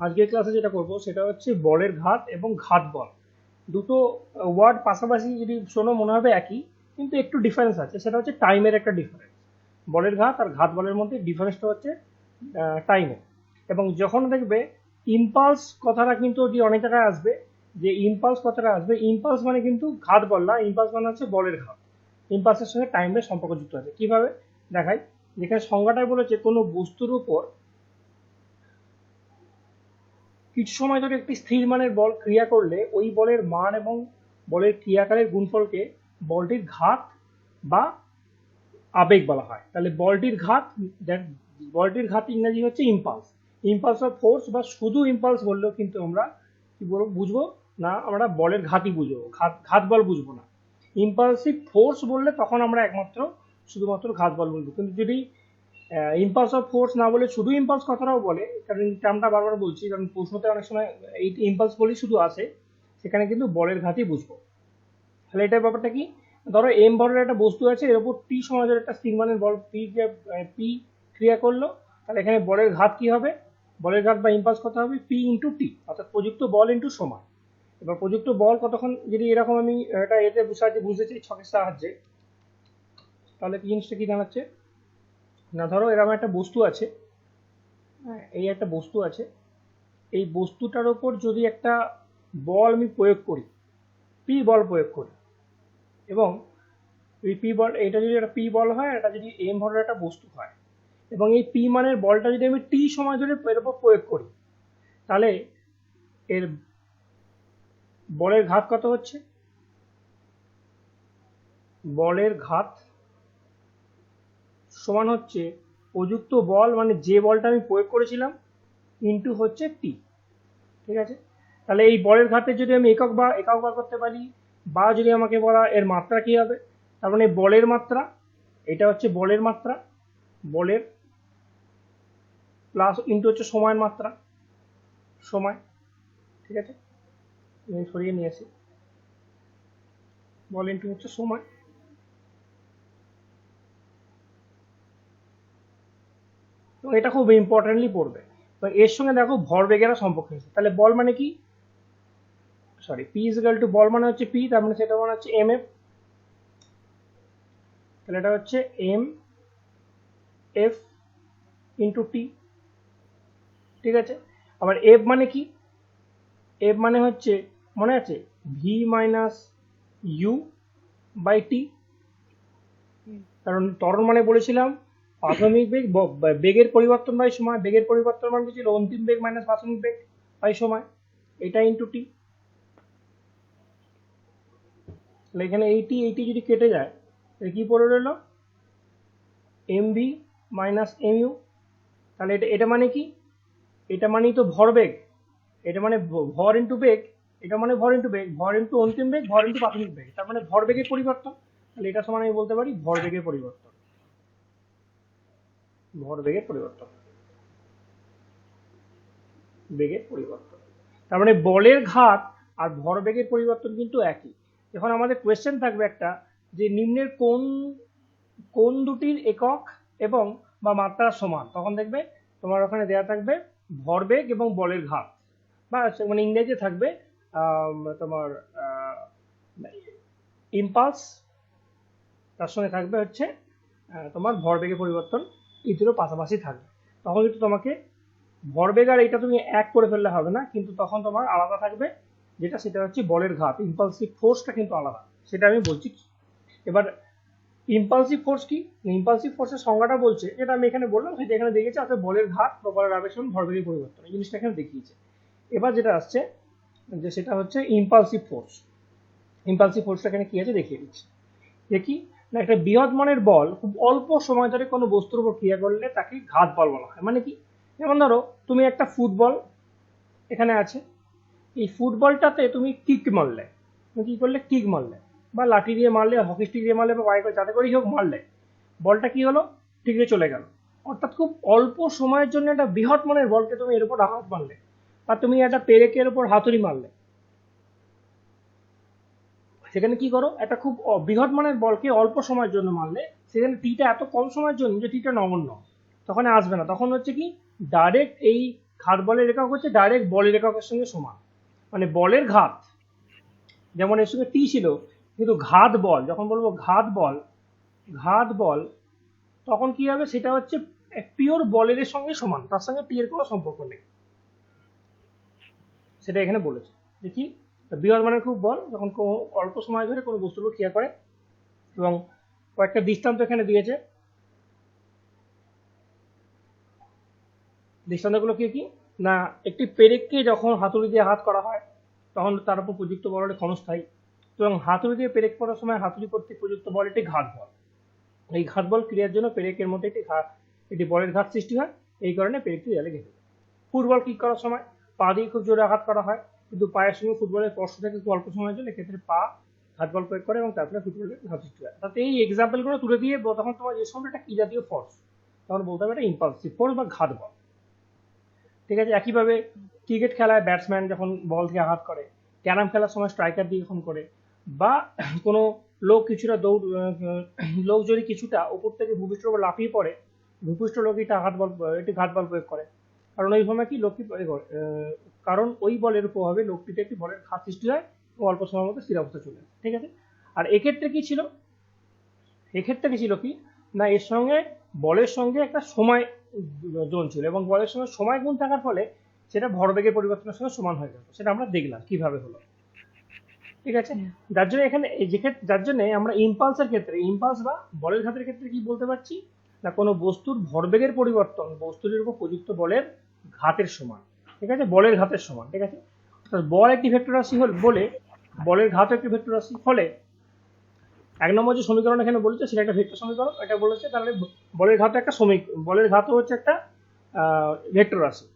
আজকের ক্লাসে যেটা করব সেটা হচ্ছে বলের ঘাত এবং ঘাত বল। দুটো ওয়ার্ড পাশাপাশি যদি শোনো মনে হবে একই, কিন্তু একটু ডিফারেন্স আছে, সেটা হচ্ছে টাইমের একটা ডিফারেন্স। বলের ঘাত আর ঘাত বলের মধ্যে ডিফারেন্সটা হচ্ছে টাইমে। এবং যখন দেখবে ইম্পালস কথাটা কিন্তু যে অনেক জায়গায় আসবে, যে ইম্পালস কথাটা আসবে, ইম্পালস মানে কিন্তু ঘাত বল না, ইম্পালস মানে হচ্ছে বলের ঘাত। ইম্পালসের সঙ্গে টাইমের সম্পর্কযুক্ত আছে। কিভাবে দেখাই, যেখানে সংজ্ঞাটাই বলেছে কোনো বস্তুর উপর কিছু সময় ধরে একটি স্থির মানের বল ক্রিয়া করলে ওই বলের মান এবং বলের ক্রিয়াকালের গুণফলকে বলটির ঘাত বা আবেগ বলা হয়। তাহলে বলটির ঘাত ইংরেজি হচ্ছে ইম্পালস। ইম্পালস অফ ফোর্স বা শুধু ইম্পালস বললেও কিন্তু আমরা কি বলবো বুঝবো না, আমরা বলের ঘাতই বুঝবো, ঘাত বল বুঝবো না। ইম্পালসিভ ফোর্স বললে তখন আমরা একমাত্র শুধুমাত্র ঘাত বল বুঝবো। কিন্তু যদি ইম্পালস অফ ফোর্স না বলে শুধু ইম্পালস কথাটাও বলে, কারণ টার্মটা বারবার বলছি কারণ প্রশ্নতে অনেক সময় এই ইম্পালস বলেই শুধু আসে, সেখানে কিন্তু বলের ঘাতই বুঝবো। তাহলে এটার ব্যাপারটা কি, ধরো এম ভরের একটা বস্তু আছে, এর উপর টি সময় ধরে একটা স্থির মানের বল পি ক্রিয়া করলো, তাহলে এখানে বলের ঘাত কি হবে, বলের ঘাত বা ইম্পালস কত হবে, পি ইন্টু টি, অর্থাৎ প্রযুক্ত বল ইন্টু সময়। এবার প্রযুক্ত বল কতক্ষণ, যদি এরকম আমি এটা এতে বুঝতে চাই ছকের সাহায্যে, তাহলে কি জিনিসটা কি জানাচ্ছে না, ধরো এরকম একটা বস্তু আছে, এই একটা বস্তু আছে, এই বস্তুটার উপর যদি একটা বল আমি প্রয়োগ করি, পি বল প্রয়োগ করি, এবং এই পি বল, এটা যদি একটা পি বল হয়, এটা যদি এম ভরের একটা বস্তু হয়, এবং এই পি মানের বলটা যদি আমি টি সময় ধরে এর উপর প্রয়োগ করি, তাহলে এর বলের ঘাত কত হচ্ছে, বলের ঘাত সমান হচ্ছে প্রযুক্ত বল মানে যে বলটা আমি প্রয়োগ করেছিলাম ইন্টু হচ্ছে টি। ঠিক আছে, তাহলে এই বলের ঘাতের যদি আমি একক বার করতে পারি, বা যদি আমাকে বলা এর মাত্রা কি হবে, তার মানে বলের মাত্রা, এটা হচ্ছে বলের মাত্রা, বলের প্লাস ইন্টু হচ্ছে সময়ের মাত্রা, সময়। ঠিক আছে, আমি সরিয়ে নিয়ে আসি, বল ইন্টু হচ্ছে সময়। তো এটা খুব ইম্পর্টেন্টলি পড়বে। তো এর সঙ্গে দেখো ভরবেগের সম্পর্ক আছে। তাহলে বল মানে কি, sorry, P is equal to বল মানে হচ্ছে পি, তার মানে সেটা মানে হচ্ছে এম এফ। তাহলে এটা হচ্ছে এম এফ ইন্টু টি। ঠিক আছে, আবার এফ মানে কি, এফ মানে হচ্ছে মনে আছে V minus you by T, কারণ ত্বরণ মানে বলেছিলাম প্রাথমিক বেগ বেগের পরিবর্তন বাই সময়, বেগের পরিবর্তন মানে ছিল অন্তিম বেগ মাইনাস প্রাথমিক বেগ বাই সময়, এটা ইন্টু টি। তাহলে এখানে এইটি যদি কেটে যায় তাহলে কি পড়ে রইল, M V minus M U. তাহলে এটা মানে কি, এটা মানেই তো ভরবেগ, এটা মানে ভর ইন্টু বেগ, এটা মানে ভর ইন্টু বেগ, ভর ইন্টু অন্তিম বেগ, ভর ইন্টু প্রাথমিক বেগ, তার মানে ভরবেগের পরিবর্তন। তাহলে এটা সমান আমি বলতে পারি ভরবেগের পরিবর্তন, ভরবেগের পরিবর্তন, বেগের পরিবর্তন। তার মানে বলের ঘাত আর ভরবেগের পরিবর্তন কিন্তু একই। এখন আমাদের কোয়েশ্চেন থাকবে একটা, যে নিম্নের কোন দুটির একক এবং বা মাত্রা সমান, তখন দেখবে তোমার ওখানে দেওয়া থাকবে ভরবেগ এবং বলের ঘাত, বা মানে ইংরেজি থাকবে তোমার ইম্পালস, তার সঙ্গে থাকবে হচ্ছে তোমার ভরবেগের পরিবর্তন, এই দুটো পাশাপাশি থাকবে। তখন কিন্তু তোমাকে ভরবেগ আর এটা তুমি এক করে ফেললে হবে না, কিন্তু তখন তোমার আলাদা থাকবে, যেটা সেটা হচ্ছে বলের ঘাত, ইম্পালসিভ ফোর্সটা কিন্তু আলাদা, সেটা আমি বলছি। এবার ইম্পালসিভ ফোর্স কি, ইম্পালসিভ ফোর্সের সংজ্ঞাটা বলছে, যেটা আমি এখানে বললাম সেটা এখানে দেখেছি, অর্থাৎ বলের ঘাত বা বলের আবেগ সমান ভরবেগের পরিবর্তন, এই জিনিসটা এখানে দেখিয়েছে। এবার যেটা আসছে যে সেটা হচ্ছে ইম্পালসিভ ফোর্স। ইম্পালসিভ ফোর্সটা এখানে কি আছে দেখিয়ে দিচ্ছি। দেখি না, একটা বৃহৎ মানের বল খুব অল্প সময় ধরে কোনো বস্তুর উপর ক্রিয়া করলে তাকে ঘাত বল বলা হয়। মানে কি, যেমন ধরো তুমি একটা ফুটবল এখানে আছে, এই ফুটবলটাতে তুমি কিক মারলে, তুমি কি করলে, কিক মারলে, বা লাঠি দিয়ে মারলে, হকি স্টিক দিয়ে মারলে, বা বাইক যাতে করেই হোক মারলে, বলটা কি হলো, ঠিকরে চলে গেল। অর্থাৎ খুব অল্প সময়ের জন্য একটা বৃহৎ মানের বলকে তুমি এর উপর আঘাত মারলে, বা তুমি একটা পেরেকের উপর হাতুড়ি মারলে, সেখানে কি করো, একটা খুব বৃহৎ মানের বলকে অল্প সময়ের জন্য মারলে, সেখানে টিটা এত কম সময়ের জন্য যে টিটা নগণ্য, তখন আসবে না, তখন হচ্ছে কি ডাইরেক্ট এই ঘাত বলের একক হচ্ছে ডাইরেক্ট বলের এককের সঙ্গে সমান, মানে বলের ঘাত যেমন এর সঙ্গে টি ছিল, কিন্তু ঘাত বল যখন বলবো ঘাত বল তখন কি হবে, সেটা হচ্ছে পিওর বলের সঙ্গে সমান, তার সঙ্গে টি এর কোনো সম্পর্ক নেই, সেটা এখানে বলেছে। দেখি বৃহৎ মানের খুব বল যখন অল্প সময় ধরে কোনো বস্তুর উপর ক্রিয়া করে, এবং কয়েকটা দৃষ্টান্ত এখানে দিয়েছে। দৃষ্টান্তগুলো কি কি না, একটি পেরেককে যখন হাতুড়ি দিয়ে আঘাত করা হয় তখন তার উপর প্রযুক্ত বল হলো ক্ষণস্থায়ী, এবং হাতুড়ি দিয়ে পেরেক পড়ার সময় হাতুড়ি কর্তৃক প্রযুক্ত বল এটি ঘাত বল। এই ঘাত বল ক্রিয়ার জন্য পেরেকের মধ্যে একটি বলের ঘাত সৃষ্টি হয়, এই কারণে পেরেকটি দেয়ালে ঘেঁষে যায়। ফুটবল কিক করার সময় পা দিয়ে খুব জোরে আঘাত করা হয়, কিন্তু পায়ের সঙ্গে ফুটবলের স্পর্শ থেকে খুব অল্প সময়ের জন্য এক্ষেত্রে পা ঘাত বল প্রয়োগ করে এবং তারপরে ফুটবলের ঘাত সৃষ্টি হয়। অর্থাৎ এই এক্সাম্পলগুলো তুলে দিয়ে তখন তোমার যে সময় একটা কি জাতীয় ফোর্স, তখন বলতে হবে এটা ইম্পালসিভ ফোর্স বা ঘাত বল। ঠিক আছে, একইভাবে ক্রিকেট খেলায় ব্যাটসম্যান যখন বল থেকে আঘাত করে, ক্যারাম খেলার সময় স্ট্রাইকার দিয়ে যখন করে, বা কোনো লোক কিছুটা লোক যদি কিছুটা উপর থেকে ভূপৃষ্ঠের উপর লাফিয়ে পড়ে, ভূপৃষ্ঠ লোক এটা এটি ঘাত বল প্রয়োগ করে, কারণ ওই সময় কি লোকটি কারণ ওই বলের প্রভাবে লোকটিতে একটি বলের ঘাত সৃষ্টি হয় এবং অল্প সময়ের মধ্যে স্থির অবস্থা চলে আসে। ঠিক আছে, আর এক্ষেত্রে কি ছিল, কি না এর সঙ্গে বলের সঙ্গে একটা সময় জোন ছিল, এবং বলের সঙ্গে সময় গুণ থাকার ফলে সেটা ভরবেগের পরিবর্তনের সঙ্গে সমান হয়ে গেল, সেটা আমরা দেখলাম কিভাবে হলো। ঠিক আছে, যার জন্য এখানে যার জন্য আমরা ইম্পালসের ক্ষেত্রে, ইম্পালস বা বলের ঘাতের ক্ষেত্রে কি বলতে পারছি না, কোনো বস্তুর ভরবেগের পরিবর্তন বস্তুটির উপর প্রযুক্ত বলের ঘাতের সমান। ঠিক আছে, বলের ঘাতের সমান। ঠিক আছে, বল একটি ভেক্টর রাশি বলে বলের ঘাত একটি ভেক্টর রাশি ফলে এক নম্বর যে সমীকরণ এখানে বলেছে সেটা একটা ভেক্টর সমীকরণ, এটা বলেছে তাহলে বলের ঘাত একটা বলের ঘাত হচ্ছে একটা ভেক্টর রাশি,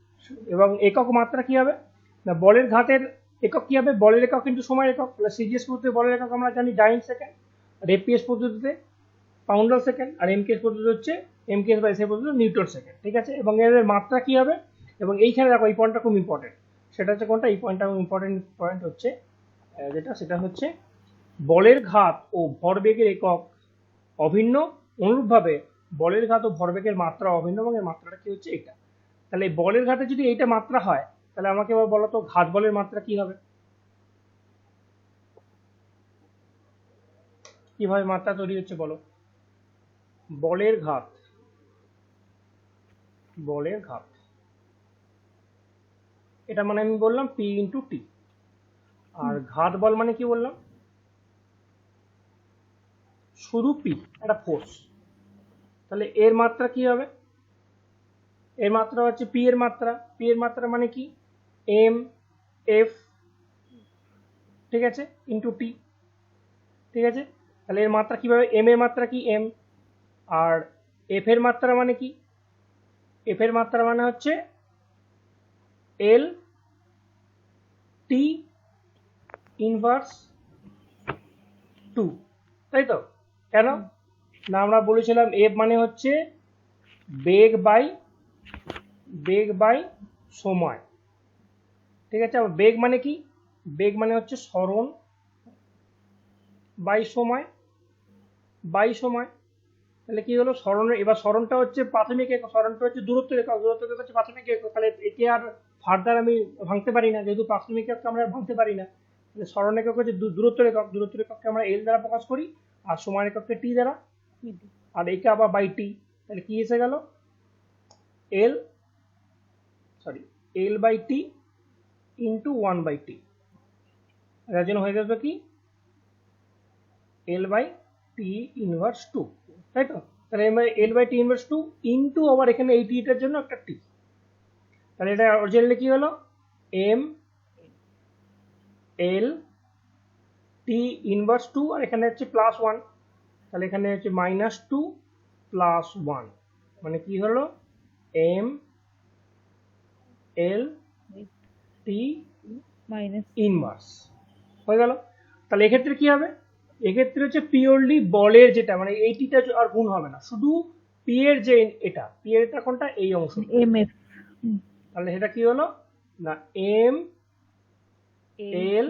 এবং একক মাত্রা কি হবে না, বলের ঘাতের একক কি হবে, বলের একক কিন্তু সময় একক। সিজিএস পদ্ধতিতে বলের একক আমরা জানি ডাইন সেকেন্ড, আর এপিএস পদ্ধতিতে পাউন্ডার সেকেন্ড, আর এমকেএস পদ্ধতি হচ্ছে এমকেএস বা এসআই পদ্ধতি নিউটন সেকেন্ড। ঠিক আছে, এবং এর মাত্রা কি হবে, এবং এইখানে দেখো এই পয়েন্টটা খুব ইম্পর্টেন্ট, সেটা হচ্ছে কোনটা, এই পয়েন্টটা ইম্পর্টেন্ট পয়েন্ট হচ্ছে সেটা হচ্ছে বলের ঘাত ও ভরবেগের একক অভিন্ন, অনুরূপভাবে বলের ঘাত ও ভরবেগের মাত্রা অভিন্ন, এবং এর মাত্রাটা কি হচ্ছে এটা। তাহলে বলের ঘাতে যদি এইটা মাত্রা হয়, তাহলে আমাকে এবার বলো তো ঘাত বলের মাত্রা কি হবে, কিভাবে মাত্রা তৈরি হচ্ছে বলো। বলের ঘাত এটা মানে আমি বললাম পি ইন্টু টি, আর ঘাত বল মানে কি বললাম, শুধু পি, একটা ফোর্স। তাহলে এর মাত্রা কি হবে, এর মাত্রা হচ্ছে পি এর মাত্রা মানে কি এম এফ, ঠিক আছে, ইন্টু টি। ঠিক আছে, তাহলে এর মাত্রা কিভাবে, এম এর মাত্রা কি এম, আর এফ এর মাত্রা মানে কি, এফ এর মাত্রা মানে হচ্ছে এল টি ইনভার্স 2, তাই তো। কেন না, আমরা বলেছিলাম এফ মানে হচ্ছে বেগ বাই সময়। ঠিক আছে, আবার বেগ মানে কি, বেগ মানে হচ্ছে সরণ বাই সময়। তাহলে কি হলো, সরণের এবার সরণটা হচ্ছে প্রাথমিক একক, সরণটা হচ্ছে দূরত্বের একক হচ্ছে প্রাথমিক একক, তাহলে একে আর ফার্দার আমি ভাঙতে পারি না, যেহেতু প্রাথমিক এককে আমরা ভাঙতে পারি না, তাহলে সরণ একক হচ্ছে দূরত্বের একককে আমরা এল দ্বারা প্রকাশ করি, আর সময় একককে টি দ্বারা, আর একে আবার বাই টি। তাহলে কি এসে গেল, L by T into 1 by T, যার জন্য হয়ে যাবে কি এল বাই টি ইনভার্স 2, তাই তো। তাহলে L by T inverse 2 into আবার এখানে এই টিটার জন্য একটা টি, তাহলে এটা অরিজিনালি কি হলো এম এল টি ইনভার্স 2, আর এখানে হচ্ছে +1, তাহলে এখানে হচ্ছে -2 + 1, মানে কি হলো এম এল টি ইনভার্স হয়ে গেল। তাহলে এক্ষেত্রে কি হবে, এক্ষেত্রে হচ্ছে পিওরলি বলের যেটা, মানে এই টিটা আর গুণ হবে না, শুধু পি এর যে পি এর এটা কোনটা, এই অংশ এম এফ, তাহলে সেটা কি হলো না এম এল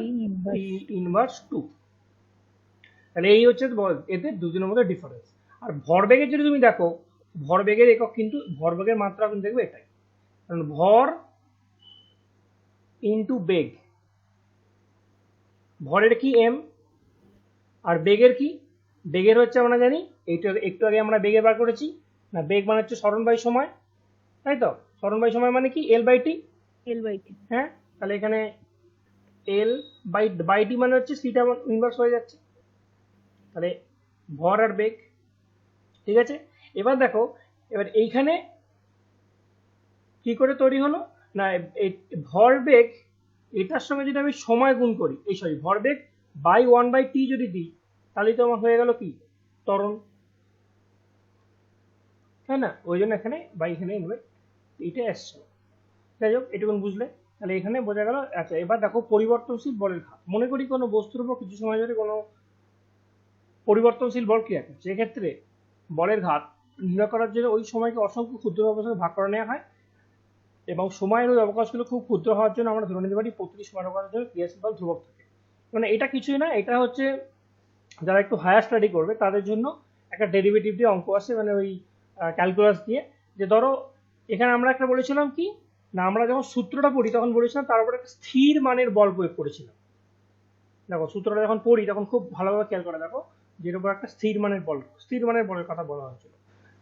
টি ইনভার্স 2। তাহলে এই হচ্ছে এদের দুজনের মধ্যে ডিফারেন্স। আর ভরবেগের যদি তুমি দেখো, ভরবেগের একক কিন্তু ভরবেগের মাত্রা কিন্তু দেখবে এটাই, কারণ ভর ইন্টু বেগ, ভরের কি এম, আর বেগের কি, বেগের হচ্ছে আমরা জানি এইটা একটু আগে আমরা বেগে বার করেছি না, বেগ মানে হচ্ছে সরণ বাই সময়, তাই তো, সরণ বাই সময় মানে কি এল বাই টি, হ্যাঁ, তাহলে এখানে এল বাই টি মানে হচ্ছে সিটা ইনভার্স হয়ে যাচ্ছে, তাহলে ভর আর বেগ, ঠিক আছে। এবার দেখো, এবার এইখানে কি করে তৈরি হলো না, এই ভর বেগ এটার সঙ্গে যদি আমি সময় গুণ করি, এই সরি ভর বেগ বাই 1/t যদি দিই, তাহলে তো আমার হয়ে গেল কি ত্বরণ, তাই না, ওই জন্য এখানে বাই এখানে এটা আসছে। যাই হোক, এটুকুন বুঝলে, তাহলে এখানে বোঝা গেল। আচ্ছা, এবার দেখো পরিবর্তনশীল বলের ঘাত। মনে করি কোনো বস্তুর উপর কিছু সময় ধরে কোনো পরিবর্তনশীল বল ক্রিয়া করছে, এক্ষেত্রে বলের ঘাত নির্ণয় করার জন্য ওই সময়কে অসংখ্য ক্ষুদ্র অবস্থায় ভাগ করে নেওয়া হয়, এবং সময়ের ওই অবকাশগুলো খুব ক্ষুদ্র হওয়ার জন্য আমরা ধরে নিতে পারি প্রতিটি সময় অবকাশের জন্য ক্রিয়াশীল বল ধ্রুবক থাকে। মানে এটা কিছুই না, এটা হচ্ছে যারা একটু হায়ার স্টাডি করবে তাদের জন্য একটা ডেরিভেটিভ দিয়ে অঙ্ক আসে, মানে ওই ক্যালকুলাস দিয়ে, যে ধরো এখানে আমরা একটা বলেছিলাম কি না, আমরা যখন সূত্রটা পড়ি তখন বলেছিলাম তার উপর একটা স্থির মানের বল প্রয়োগ করেছিলাম। দেখো সূত্রটা যখন পড়ি তখন খুব ভালোভাবে খেয়াল করে দেখো, যের উপর একটা স্থির মানের বলের কথা বলা হয়েছিল।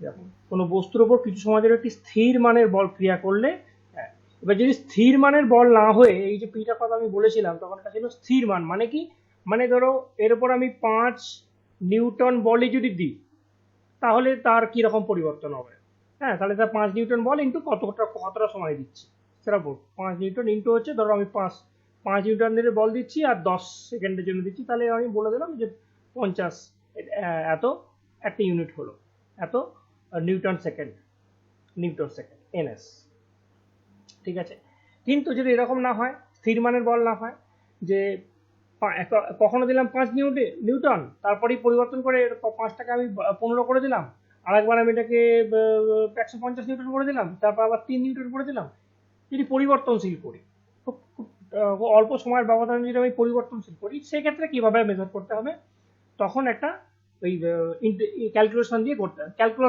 দেখো কোনো বস্তুর উপর কিছু সময় ধরে একটি স্থির মানের বল ক্রিয়া করলে, এবার যদি স্থির মানের বল না হয়ে এই যে পিটার কথা আমি বলেছিলাম তখন এটা ছিল স্থির মান, মানে কি, মানে ধরো এর উপর আমি 5 নিউটন বলই যদি দিই তাহলে তার কি রকম পরিবর্তন হবে, হ্যাঁ, তাহলে তার 5 নিউটন বল ইন্টু কতটা সময় দিচ্ছি সেটা বল, 5 নিউটন ইন্টু হচ্ছে ধরো আমি 5 নিউটনের বল দিচ্ছি আর 10 সেকেন্ডের জন্য দিচ্ছি, তাহলে আমি বলে দিলাম যে 50 এত একটা ইউনিট হলো, এত নিউটন সেকেন্ড এনএস, ঠিক আছে। কিন্তু যদি এরকম না হয়, স্থির মানের বল না হয়, যে কখনো দিলাম 5 নিউটন, তারপরেই পরিবর্তন করে 5টাকে আমি 15 করে দিলাম, আরেকবার আমি এটাকে 150 নিউটন করে দিলাম, তারপর আবার 3 নিউটন করে দিলাম, যদি পরিবর্তনশীল করি, খুব অল্প সময়ের ব্যবধানে যদি আমি পরিবর্তনশীল করি, সেক্ষেত্রে কিভাবে মেজার করতে হবে, তখন একটা ওই ক্যালকুলাস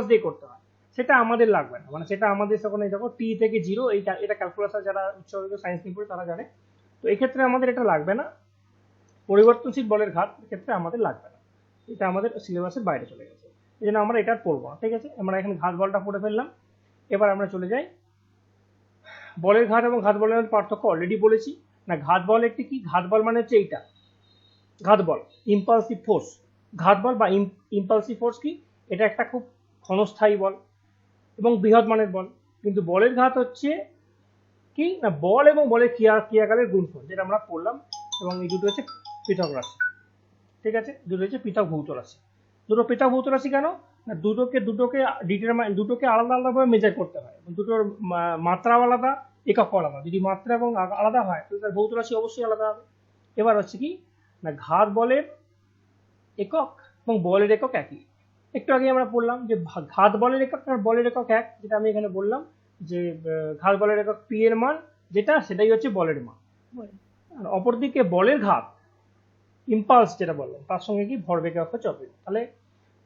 দিয়ে করতে হয়, সেটা আমাদের লাগবে না, মানে সেটা আমাদের তখন এই দেখো টি থেকে 0, এটা ক্যালকুলাস যারা উচ্চ সায়েন্স নিয়ে পড়ে তারা জানে, তো এই ক্ষেত্রে আমাদের এটা লাগবে না, পরিবর্তনশীল বলের ঘাত ক্ষেত্রে আমাদের লাগবে না, এটা আমাদের সিলেবাসের বাইরে চলে গেছে, এই জন্য আমরা এটা পড়বো না, ঠিক আছে। আমরা এখানে ঘাত বলটা পড়ে ফেললাম, এবার আমরা চলে যাই বলের ঘাত এবং ঘাত বলের মধ্যে পার্থক্য অলরেডি বলেছি না। ঘাত বল একটি কি, ঘাত বল মানে হচ্ছে এইটা, ঘাত বল ইম্পালসিভ ফোর্স, ঘাত বল বা ইম্পালসিভ ফোর্স কি, এটা একটা খুব ক্ষণস্থায়ী বল এবং বৃহৎ মানের বল। কিন্তু বলের ঘাত হচ্ছে কি না, বল এবং বলের ক্রিয়াকালের গুণফল, যেটা আমরা পড়লাম, এবং এই দুটো হচ্ছে পৃথক রাশি, ঠিক আছে, দুটো হচ্ছে পৃথক ভৌত রাশি। দুটো পৃথক ভৌত রাশি কেন না, দুটোকে আলাদা আলাদাভাবে মেজার করতে হয়, দুটোর মাত্রাও আলাদা, একক আলাদা, যদি মাত্রা এবং আলাদা হয় তাহলে তার ভৌত রাশি অবশ্যই আলাদা হবে। এবার হচ্ছে কি না, ঘাত বলের একক এবং বলের একক একই, একটু আগে আমরা বললাম যে ঘাত বলের একক আর বলের একক এক, যেটা আমি এখানে বললাম যে ঘাত বলের একক পি এর মান যেটা, সেটাই হচ্ছে বলের মান। আর অপরদিকে বলের ঘাত ইম্পালস যেটা বললাম তার সঙ্গে কি ভরবেগ হচ্ছে অভিন্ন, তাহলে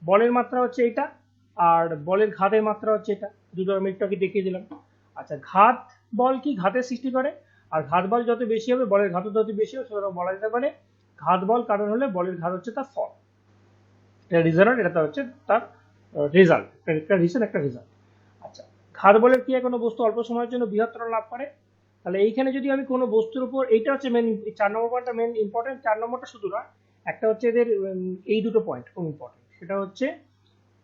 বলের মাত্রা হচ্ছে এটা আর বলের ঘাতের মাত্রা হচ্ছে এটা, দুটো আমি একটু আগে দেখিয়ে দিলাম। আচ্ছা, ঘাত বল কি ঘাতের সৃষ্টি করে, আর ঘাত বল যত বেশি হবে বলের ঘাত যত বেশি হবে, সেটা বলা যেতে পারে ঘাত বল কারণ হলে বলের ঘাত হচ্ছে তার ফল, এটা রিজাল্ট, এটা হচ্ছে তার রেজাল্ট, একটা রিজন একটা রেজাল্ট। আচ্ছা, ঘাত বলের কি কোনো বস্তু অল্প সময়ের জন্য বৃহত্তর লাভ করে, তাহলে এইখানে যদি আমি কোনো বস্তুর উপর, এইটা হচ্ছে মেন 4 নম্বর পয়েন্টটা মেন ইম্পর্টেন্ট, 4 নম্বরটা শুধু নয়, একটা হচ্ছে এদের এই দুটো পয়েন্ট খুব ইম্পর্টেন্ট, সেটা হচ্ছে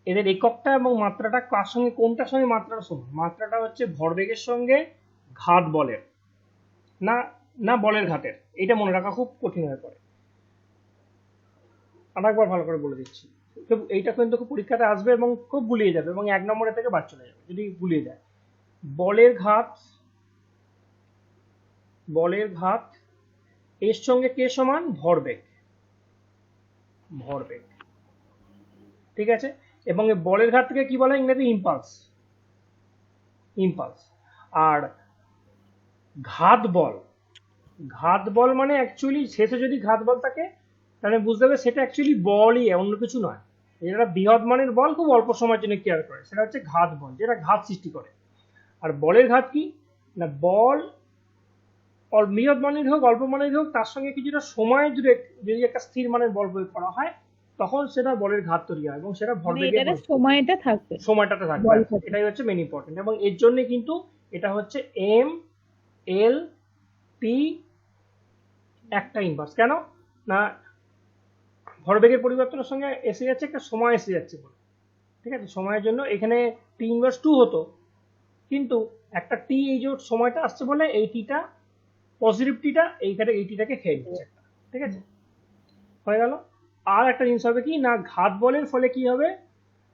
এদের এককটা এবং মাত্রাটা কার সঙ্গে, কোনটার সঙ্গে মাত্রাটা সমান, মাত্রাটা হচ্ছে ভরবেগের সঙ্গে ঘাত বলের, না না বলের ঘাতের, এটা মনে রাখা খুব কঠিন হয়ে পড়ে। আরেকবার ভালো করে বলে দিচ্ছি, এইটা কিন্তু খুব পরীক্ষাতে আসবে এবং খুব গুলিয়ে যাবে, এবং 1 নম্বরের থেকে বাদ চলে যাবে যদি গুলিয়ে যায়। বলের ঘাত এর সঙ্গে কে সমান, ভরবেগ, ঠিক আছে, এবং বলের ঘাত থেকে কি বলা হয় ইংরেজি, ইম্পালস। আর ঘাত বল মানে অ্যাকচুয়ালি শেষে যদি ঘাত বল থাকে তাহলে বুঝতে হবে সেটা অ্যাকচুয়ালি বলই, অন্য কিছু নয়, এটা বৃহৎ মানের বল খুব অল্প সময়ের জন্য ক্রিয়া করে, সেটা হচ্ছে ঘাত বল, যেটা ঘাত সৃষ্টি করে। আর বলের ঘাত কি না, বল বৃহৎ মানের হোক অল্প মানের হোক তার সঙ্গে কিছুটা সময় জুড়ে যদি একটা স্থির মানের বল প্রয়োগ করা হয় তখন সেটা বলের ঘাত তৈরি হয় এবং সেটা ভরবেগের সময়টাতে থাকবে। এটাই হচ্ছে মেন ইম্পর্টেন্ট। এবং এর জন্য কিন্তু এটা হচ্ছে এম এল টি একটা ইনভার্স। কেন না ভরবেগের পরিবর্তনের সঙ্গে এসে যাচ্ছে একটা সময় এসে যাচ্ছে বলে, ঠিক আছে। সময়ের জন্য এখানে টি ইনভার্স 2 হতো, কিন্তু একটা টি এই যে সময়টা আসছে বলে এই টিটা পজিটিভ টিটা এইখানে এই টিটাকে খেয়ে নিচ্ছে একটা, ঠিক আছে, হয়ে গেল। আর একটা জিনিস হবে কি না ঘাত বলের ফলে কি হবে,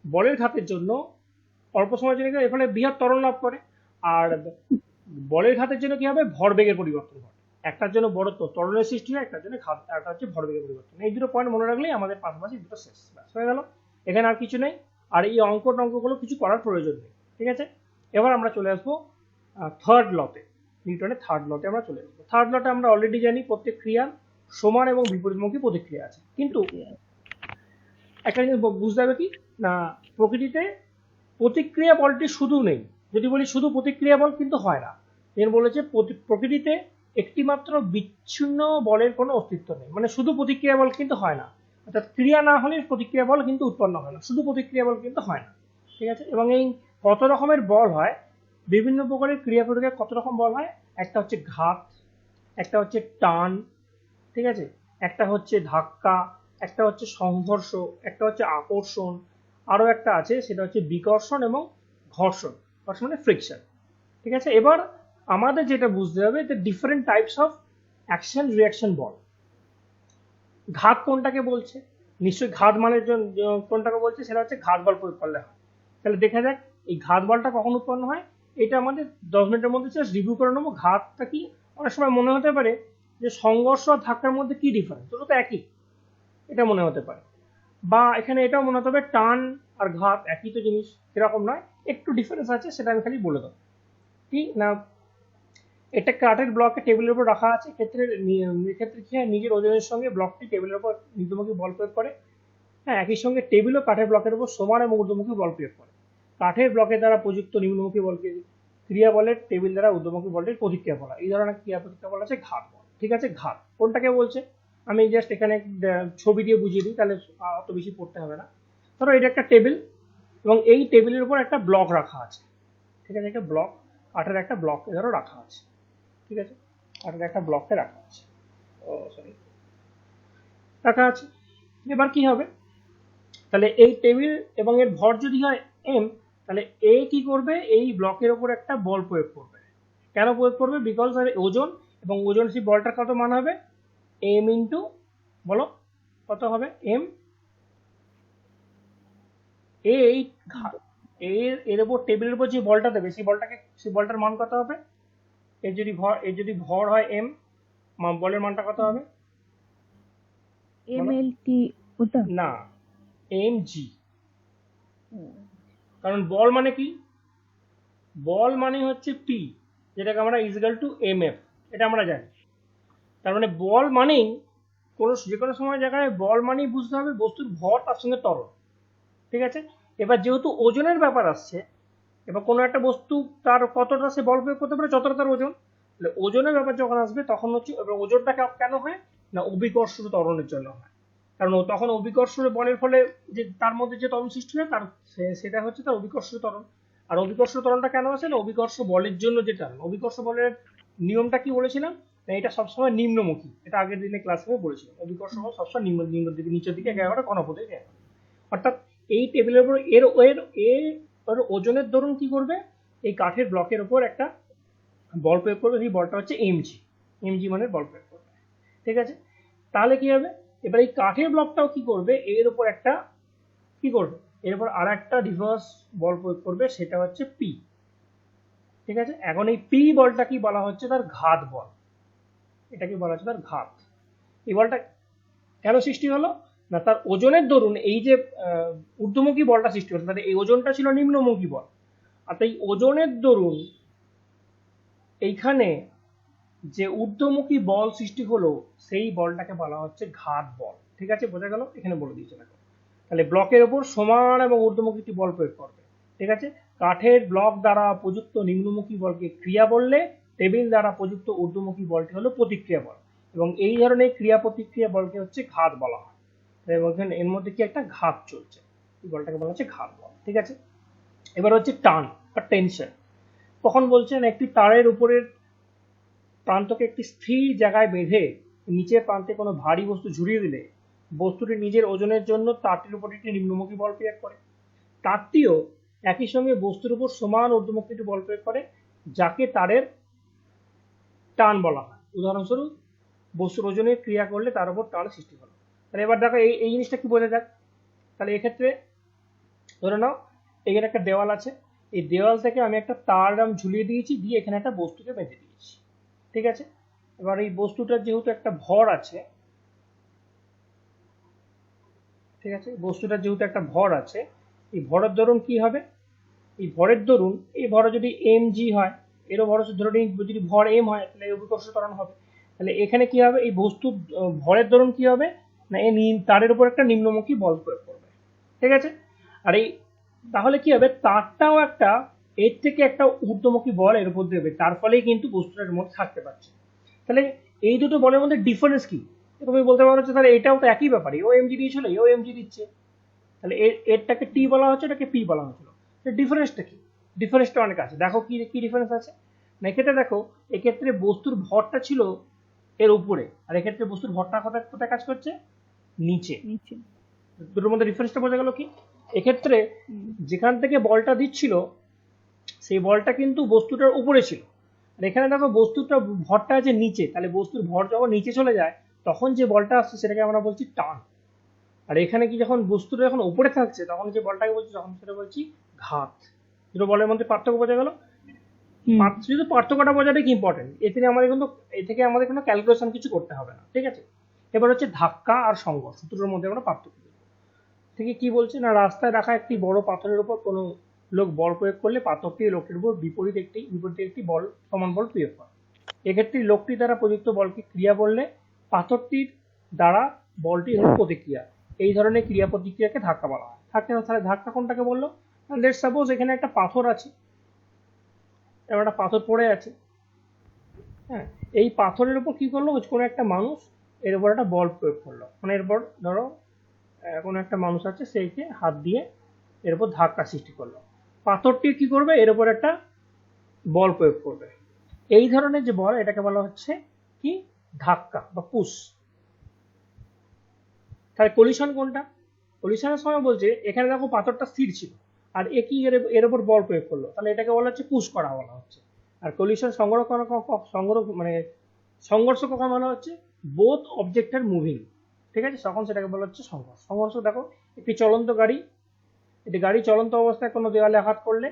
বলের ঘাতের জন্য অল্প সময়ের জন্য এর ফলে বৃহৎ ত্বরণ লাভ করে, আর বলের ঘাতের জন্য কি হবে ভরবেগের পরিবর্তন হয়। একটার জন্য বড় ত্বরণের সৃষ্টি হয়, একটার জন্য ঘাত, একটা হচ্ছে ভরবেগের পরিবর্তন। এই দুটো পয়েন্ট মনে রাখলেই আমাদের পাশাপাশি দুটো শেষ, ব্যাস হয়ে গেল। এখানে আর কিছু নেই, আর এই অঙ্কগুলো কিছু করার প্রয়োজন নেই, ঠিক আছে। এবার আমরা চলে আসবো থার্ড লতে, নিউটনের থার্ড লতে আমরা চলে আসবো। থার্ড লতে আমরা অলরেডি জানি প্রত্যেক ক্রিয়ার সমান এবং বিপরীতমুখী প্রতিক্রিয়া আছে, কিন্তু একটা জিনিস বুঝতে হবে কি না প্রকৃতিতে প্রতিক্রিয়া বলটি শুধু নেই। যদি বলি শুধু প্রতিক্রিয়া বল কিন্তু হয় না। এর বলেছে প্রকৃতিতে একটিমাত্র বিচ্ছিন্ন বলের কোনো অস্তিত্ব নেই, মানে শুধু প্রতিক্রিয়া বল কিন্তু হয় না, অর্থাৎ ক্রিয়া না হলে প্রতিক্রিয়া বল কিন্তু উৎপন্ন হয় না, শুধু প্রতিক্রিয়া বল কিন্তু হয় না, ঠিক আছে। এবং এই কত রকমের বল হয়, বিভিন্ন প্রকারের ক্রিয়া প্রতিক্রিয়া কত রকম বল হয়, একটা হচ্ছে ঘাত, একটা হচ্ছে টান, ঠিক আছে, একটা হচ্ছে ধাক্কা, একটা হচ্ছে সংঘর্ষ, একটা হচ্ছে আকর্ষণ, আরো একটা আছে সেটা হচ্ছে বিকর্ষণ এবং ঘর্ষণ, ঘর্ষণ মানে ফ্রিকশন, ঠিক আছে। এবার আমাদের যেটা বুঝতে হবে যে different types of action reaction বল। ঘাত কোনটাকে বলছে, নিশ্চয়ই ঘাত মানের জন্য কোনটাকে বলছে সেটা হচ্ছে ঘাত বল প্রয়োগ করলে হয়। তাহলে দেখা যাক এই ঘাত বলটা কখন উৎপন্ন হয়, এটা আমাদের 10 মিনিটের মধ্যে রিভিউ করে নেবো। ঘাতটা কি, অনেক সময় মনে হতে পারে যে সংঘর্ষ আর ধাক্কার মধ্যে কি ডিফারেন্স, দুটো তো একই, এটা মনে হতে পারে। বা এখানে এটাও মনে হতে হবে টান আর ঘাত একই তো জিনিস, এরকম নয়, একটু ডিফারেন্স আছে, সেটা আমি খালি বলে দেবো। কি না এটা কাঠের ব্লককে টেবিলের উপর রাখা আছে, এক্ষেত্রে কি হয় নিজের ওজনের সঙ্গে ব্লকটি টেবিলের উপর নিম্নমুখী বল প্রয়োগ করে। হ্যাঁ, একই সঙ্গে টেবিল ও কাঠের ব্লকের উপর সমান এবং ঊর্ধ্বমুখী বল প্রয়োগ করে। কাঠের ব্লকের দ্বারা প্রযুক্ত নিম্নমুখী বলকে ক্রিয়া বলের, টেবিল দ্বারা ঊর্ধ্বমুখী বলটির প্রতিক্রিয়া বলা, এই ধরনের ক্রিয়া প্রতিক্রিয়া বলা আছে ঘাত বল, ঠিক আছে। ঘাত কোনটাকে বলছে আমি জাস্ট এখানে ছবি দিয়ে বুঝিয়ে দিই, তাহলে অত বেশি পড়তে হবে না। ধরো এটা একটা টেবিল এবং এই টেবিলের উপর একটা ব্লক রাখা আছে, ঠিক আছে, একটা ব্লক, কাঠের একটা ব্লক ধরো রাখা আছে, ঠিক আছে, কাঠের একটা ব্লকে রাখা আছে, রাখা আছে। এবার কি হবে, তাহলে এই টেবিল এবং এর ভর যদি হয় এম, তাহলে এ কি করবে, এই ব্লকের উপর একটা বল প্রয়োগ করবে। কেন প্রয়োগ করবে, বিকজ ওজন, এবং ওজন সেই বলটার কত মান হবে, এম ইন্টু, বলো কত হবে, এম, এই এর উপর টেবিলের উপর যে বলটা দেবে সেই বলটার মান কত হবে, এর যদি ভর হয় এম, বলের মানটা কত হবে, এমএলটি ওটা না এম জি। কারণ বল মানে কি, বল মানে হচ্ছে পি, যেটাকে আমরা ইজিক্যাল টু এম এফ, এটা আমরা জানি। তার মানে বল মানেই যে কোনো সময় জায়গায় বল মানেই বুঝতে হবে বস্তুর ভর তার সঙ্গে ত্বরণ, ঠিক আছে। এবার যেহেতু ওজনের ব্যাপার আসছে, এবার কোনো একটা বস্তু তার কতটা সে বল প্রয়োগ করতে পারে যতটা তার ওজন, তাহলে ওজনের ব্যাপার যখন আসবে তখন হচ্ছে, এবার ওজনটা কেন হয় না অভিকর্ষ ত্বরণের জন্য হয়। কারণ তখন অভিকর্ষ বলের ফলে যে তার মধ্যে যে ত্বরণ সৃষ্টি হয় তার সেটা হচ্ছে তার অভিকর্ষ ত্বরণ। আর অভিকর্ষ ত্বরণটা কেন আসে না অভিকর্ষ বলের জন্য, যেটা অভিকর্ষ বলের নিয়মটা কি বলেছিলাম না এটা সবসময় নিম্নমুখী, এটা আগের দিনে ক্লাসে বলেছিলাম, অভিকর্ষ বল সবসময় নিম্ন দিকে নিচের দিকে একেবারে ঘনপথে যায়। অর্থাৎ এই টেবিলের উপর এর ওজনের দরুন কি করবে, এই কাঠের ব্লকের উপর একটা বল প্রয়োগ করবে, সেই বলটা হচ্ছে এমজি, এমজি মানে বল প্রয়োগ করবে, ঠিক আছে। তাহলে কি হবে, এবার এই কাঠের ব্লকটাও কি করবে, এর উপর একটা কি করবে, এর উপর আর একটা রিভার্স বল প্রয়োগ করবে, সেটা হচ্ছে পি, ঠিক আছে। এখন এই পি বলটা কি বলা হচ্ছে, তার ঘাত বল, এটা কি বলা হচ্ছে তার ঘাত। এই বলটা কেন সৃষ্টি হলো না তার ওজনের দরুন এই যে ঊর্ধ্বমুখী বলটা সৃষ্টি হলো, তাহলে এই ওজনটা ছিল নিম্নমুখী বল, আর তাই ওজনের দরুন এইখানে যে ঊর্ধ্বমুখী বল সৃষ্টি হলো সেই বলটাকে বলা হচ্ছে ঘাত বল, ঠিক আছে, বোঝা গেল, এখানে বলে দিয়েছে দেখো। তাহলে ব্লকের উপর সমান এবং ঊর্ধ্বমুখী বল প্রয়োগ করবে, ঠিক আছে। কাঠের ব্লক দ্বারা প্রযুক্ত নিম্নমুখী বলকে ক্রিয়া বললে টেবিল দ্বারা প্রযুক্ত ঊর্ধ্বমুখী বলটি হলো প্রতিক্রিয়া বল, এবং এই ধরনের ক্রিয়া প্রতিক্রিয়া বলকে হচ্ছে ঘাত বলা হয়। এবং এর মধ্যে কি একটা ঘাত চলছে, এই বলটাকে বলা হচ্ছে ঘাত বল। ঠিক আছে, এবার হচ্ছে টান বা টেনশন। তখন বলছেন একটি তারের উপরের প্রান্তকে একটি স্থির জায়গায় বেঁধে নিচের প্রান্তে কোনো ভারী বস্তু ঝুলিয়ে দিলে বস্তুটি নিজের ওজনের জন্য তারটির উপর একটি নিম্নমুখী বল প্রয়োগ করে। তারটিও একই সঙ্গে বস্তুর উপর সমান ঊর্ধ্বমুখী একটি বল প্রয়োগ করে, যাকে তারের টান বলা হয়। উদাহরণস্বরূপ বস্তুর ওজনের ক্রিয়া করলে তার উপর টান সৃষ্টি হলো। তাহলে এবার দেখো এই জিনিসটা কি বোঝা যাক। তাহলে এক্ষেত্রে ধরে নাও এখানে একটা দেওয়াল আছে, এই দেওয়াল থেকে আমি একটা তার ঝুলিয়ে দিয়েছি, দিয়ে এখানে একটা বস্তুকে বেঁধে দিয়েছি। ঠিক আছে, এবার এই বস্তুটার যেহেতু একটা ভর আছে, ঠিক আছে, বস্তুটার যেহেতু একটা ভর আছে, এই ভরের দরুন কি হবে, এই ভরের দরুন, এই ভর যদি এম জি হয়, এরও ভর ধরে নিই যদি ভর এম হয়, তাহলে অভিকর্ষ ত্বরণ হবে। তাহলে এখানে কি হবে, এই বস্তুর ভরের দরুন কি হবে না, এই তারের উপর একটা নিম্নমুখী বল প্রয়োগ করবে। ঠিক আছে, আর এই তাহলে কি হবে, তারটাও একটা এর থেকে একটা ঊর্ধ্বমুখী বল এর উপর দেবে, তার ফলেই কিন্তু বস্তুটার মধ্যে থাকতে পারছে। তাহলে এই দুটো বলের মধ্যে ডিফারেন্স কি, তুমি বলতে পারো যে তাহলে এটাও তো একই ব্যাপারই, ও এমজি দিয়েছিল এও এমজি দিচ্ছে, তাহলে এরটাকে টি বলা হচ্ছে, এটাকে পি বলা হচ্ছিল। ডিফারেন্সটা কি, ডিফারেন্সটা অনেক আছে। দেখো কি কি ডিফারেন্স আছে না, এক্ষেত্রে দেখো এক্ষেত্রে বস্তুর ভরটা ছিল এর উপরে, আর এক্ষেত্রে বস্তুর ভরটা কোথায় কোথায় কাজ করছে, নিচে। দুটোর মধ্যে ডিফারেন্সটা বোঝা গেল কি, এক্ষেত্রে যেখান থেকে বলটা দিচ্ছিল সেই বলটা কিন্তু বস্তুটার উপরে ছিল, আর এখানে দেখো বস্তুটা ভরটা আছে নিচে, তাহলে বস্তুর ভর যখন নিচে চলে যায় তখন যে বলটা আসছে সেটাকে আমরা বলছি টান। আর এখানে কি যখন বস্তুটা যখন উপরে থাকছে তখন যে বলটাকে বলছি তখন সেটা বলছি ঘাত। দুটো বলের মধ্যে পার্থক্য বোঝা গেল। শুধু পার্থক্যটা বোঝাটাই ইম্পর্টেন্ট, এ থেকে আমাদের কোনো ক্যালকুলেশন কিছু করতে হবে না। ঠিক আছে, এবার হচ্ছে ধাক্কা আর সংঘর্ষ, দুটোর মধ্যে আমরা পার্থক্য থেকে কি বলছে না, রাস্তায় রাখা একটি বড় পাথরের উপর কোনো লোক বল প্রয়োগ করলে পাথরটি লোকটির উপর বিপরীত একটি বল সমান বল প্রয়োগ করে। এক্ষেত্রে লোকটি দ্বারা প্রযুক্ত বলকে ক্রিয়া বললে পাথরটির দ্বারা বলটি হলো প্রতিক্রিয়া। এই ধরনের ক্রিয়া প্রতিক্রিয়াকে ধাক্কা বলা হয়। তাহলে ধাক্কা কোনটাকে বললো, লেটস সাপোজ এখানে একটা পাথর আছে, এবার একটা পাথর পড়ে আছে, হ্যাঁ, এই পাথরের উপর কি করলো, কোনো একটা মানুষ এর উপর একটা বল প্রয়োগ করলো, মানে এরপর ধরো কোনো একটা মানুষ আছে সেইকে হাত দিয়ে এর উপর ধাক্কা সৃষ্টি করলো, পাথরটি কি করবে, এর উপর একটা বল প্রয়োগ করবে। এই ধরনের যে বল এটাকে বলা হচ্ছে কি, ধাক্কা বা পুশ। তাহলে কলিশন কোনটা, কলিশনের সময় বলছে এখানে দেখো পাথরটা স্থির ছিল আর এ কি এর উপর বল প্রয়োগ করলো, তাহলে এটাকে বলা হচ্ছে পুশ করা বলা হচ্ছে। আর কলিশন সংঘর্ষ কখন বলা হচ্ছে, বোথ অবজেক্ট আর মুভিং। ঠিক আছে, তখন সেটাকে বলা হচ্ছে সংঘর্ষ। সংঘর্ষ দেখো একটি চলন্ত গাড়ি, এটি গাড়ি চলন্ত অবস্থায় কোনো দেওয়ালে আঘাত করলে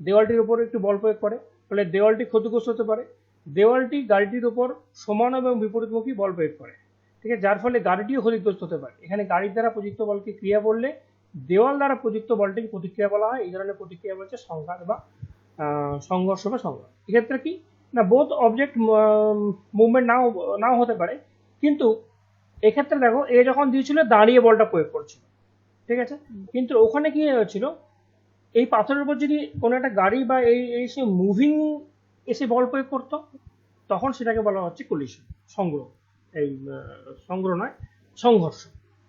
দেওয়ালটির উপর একটু বল প্রয়োগ করে, ফলে দেওয়ালটি ক্ষতিগ্রস্ত হতে পারে। দেওয়ালটি গাড়িটির উপর সমান এবং বিপরীতমুখী বল প্রয়োগ করে, ঠিক আছে, যার ফলে গাড়িটিও ক্ষতিগ্রস্ত হতে পারে। এখানে গাড়ির দ্বারা প্রযুক্ত বলকে ক্রিয়া বললে দেওয়াল দ্বারা প্রযুক্ত বলটিকে প্রতিক্রিয়া বলা হয়। এই ধরনের প্রতিক্রিয়া বলছে সংঘাত বা সংঘর্ষ বা সংঘাত। এক্ষেত্রে কি না, বোথ অবজেক্ট মুভমেন্ট নাও হতে পারে, কিন্তু এক্ষেত্রে দেখো এ যখন দিয়েছিল দাঁড়িয়ে বলটা প্রয়োগ করছিল, ঠিক আছে, কিন্তু ওখানে কি হয়েছিল, এই পাথরের উপর যদি কোনো একটা গাড়ি বা এসে মুভিং এসে বল প্রয়োগ করতো তখন সেটাকে বলা হচ্ছে কলিশন, সংগ্রহ নয়, সংঘর্ষ।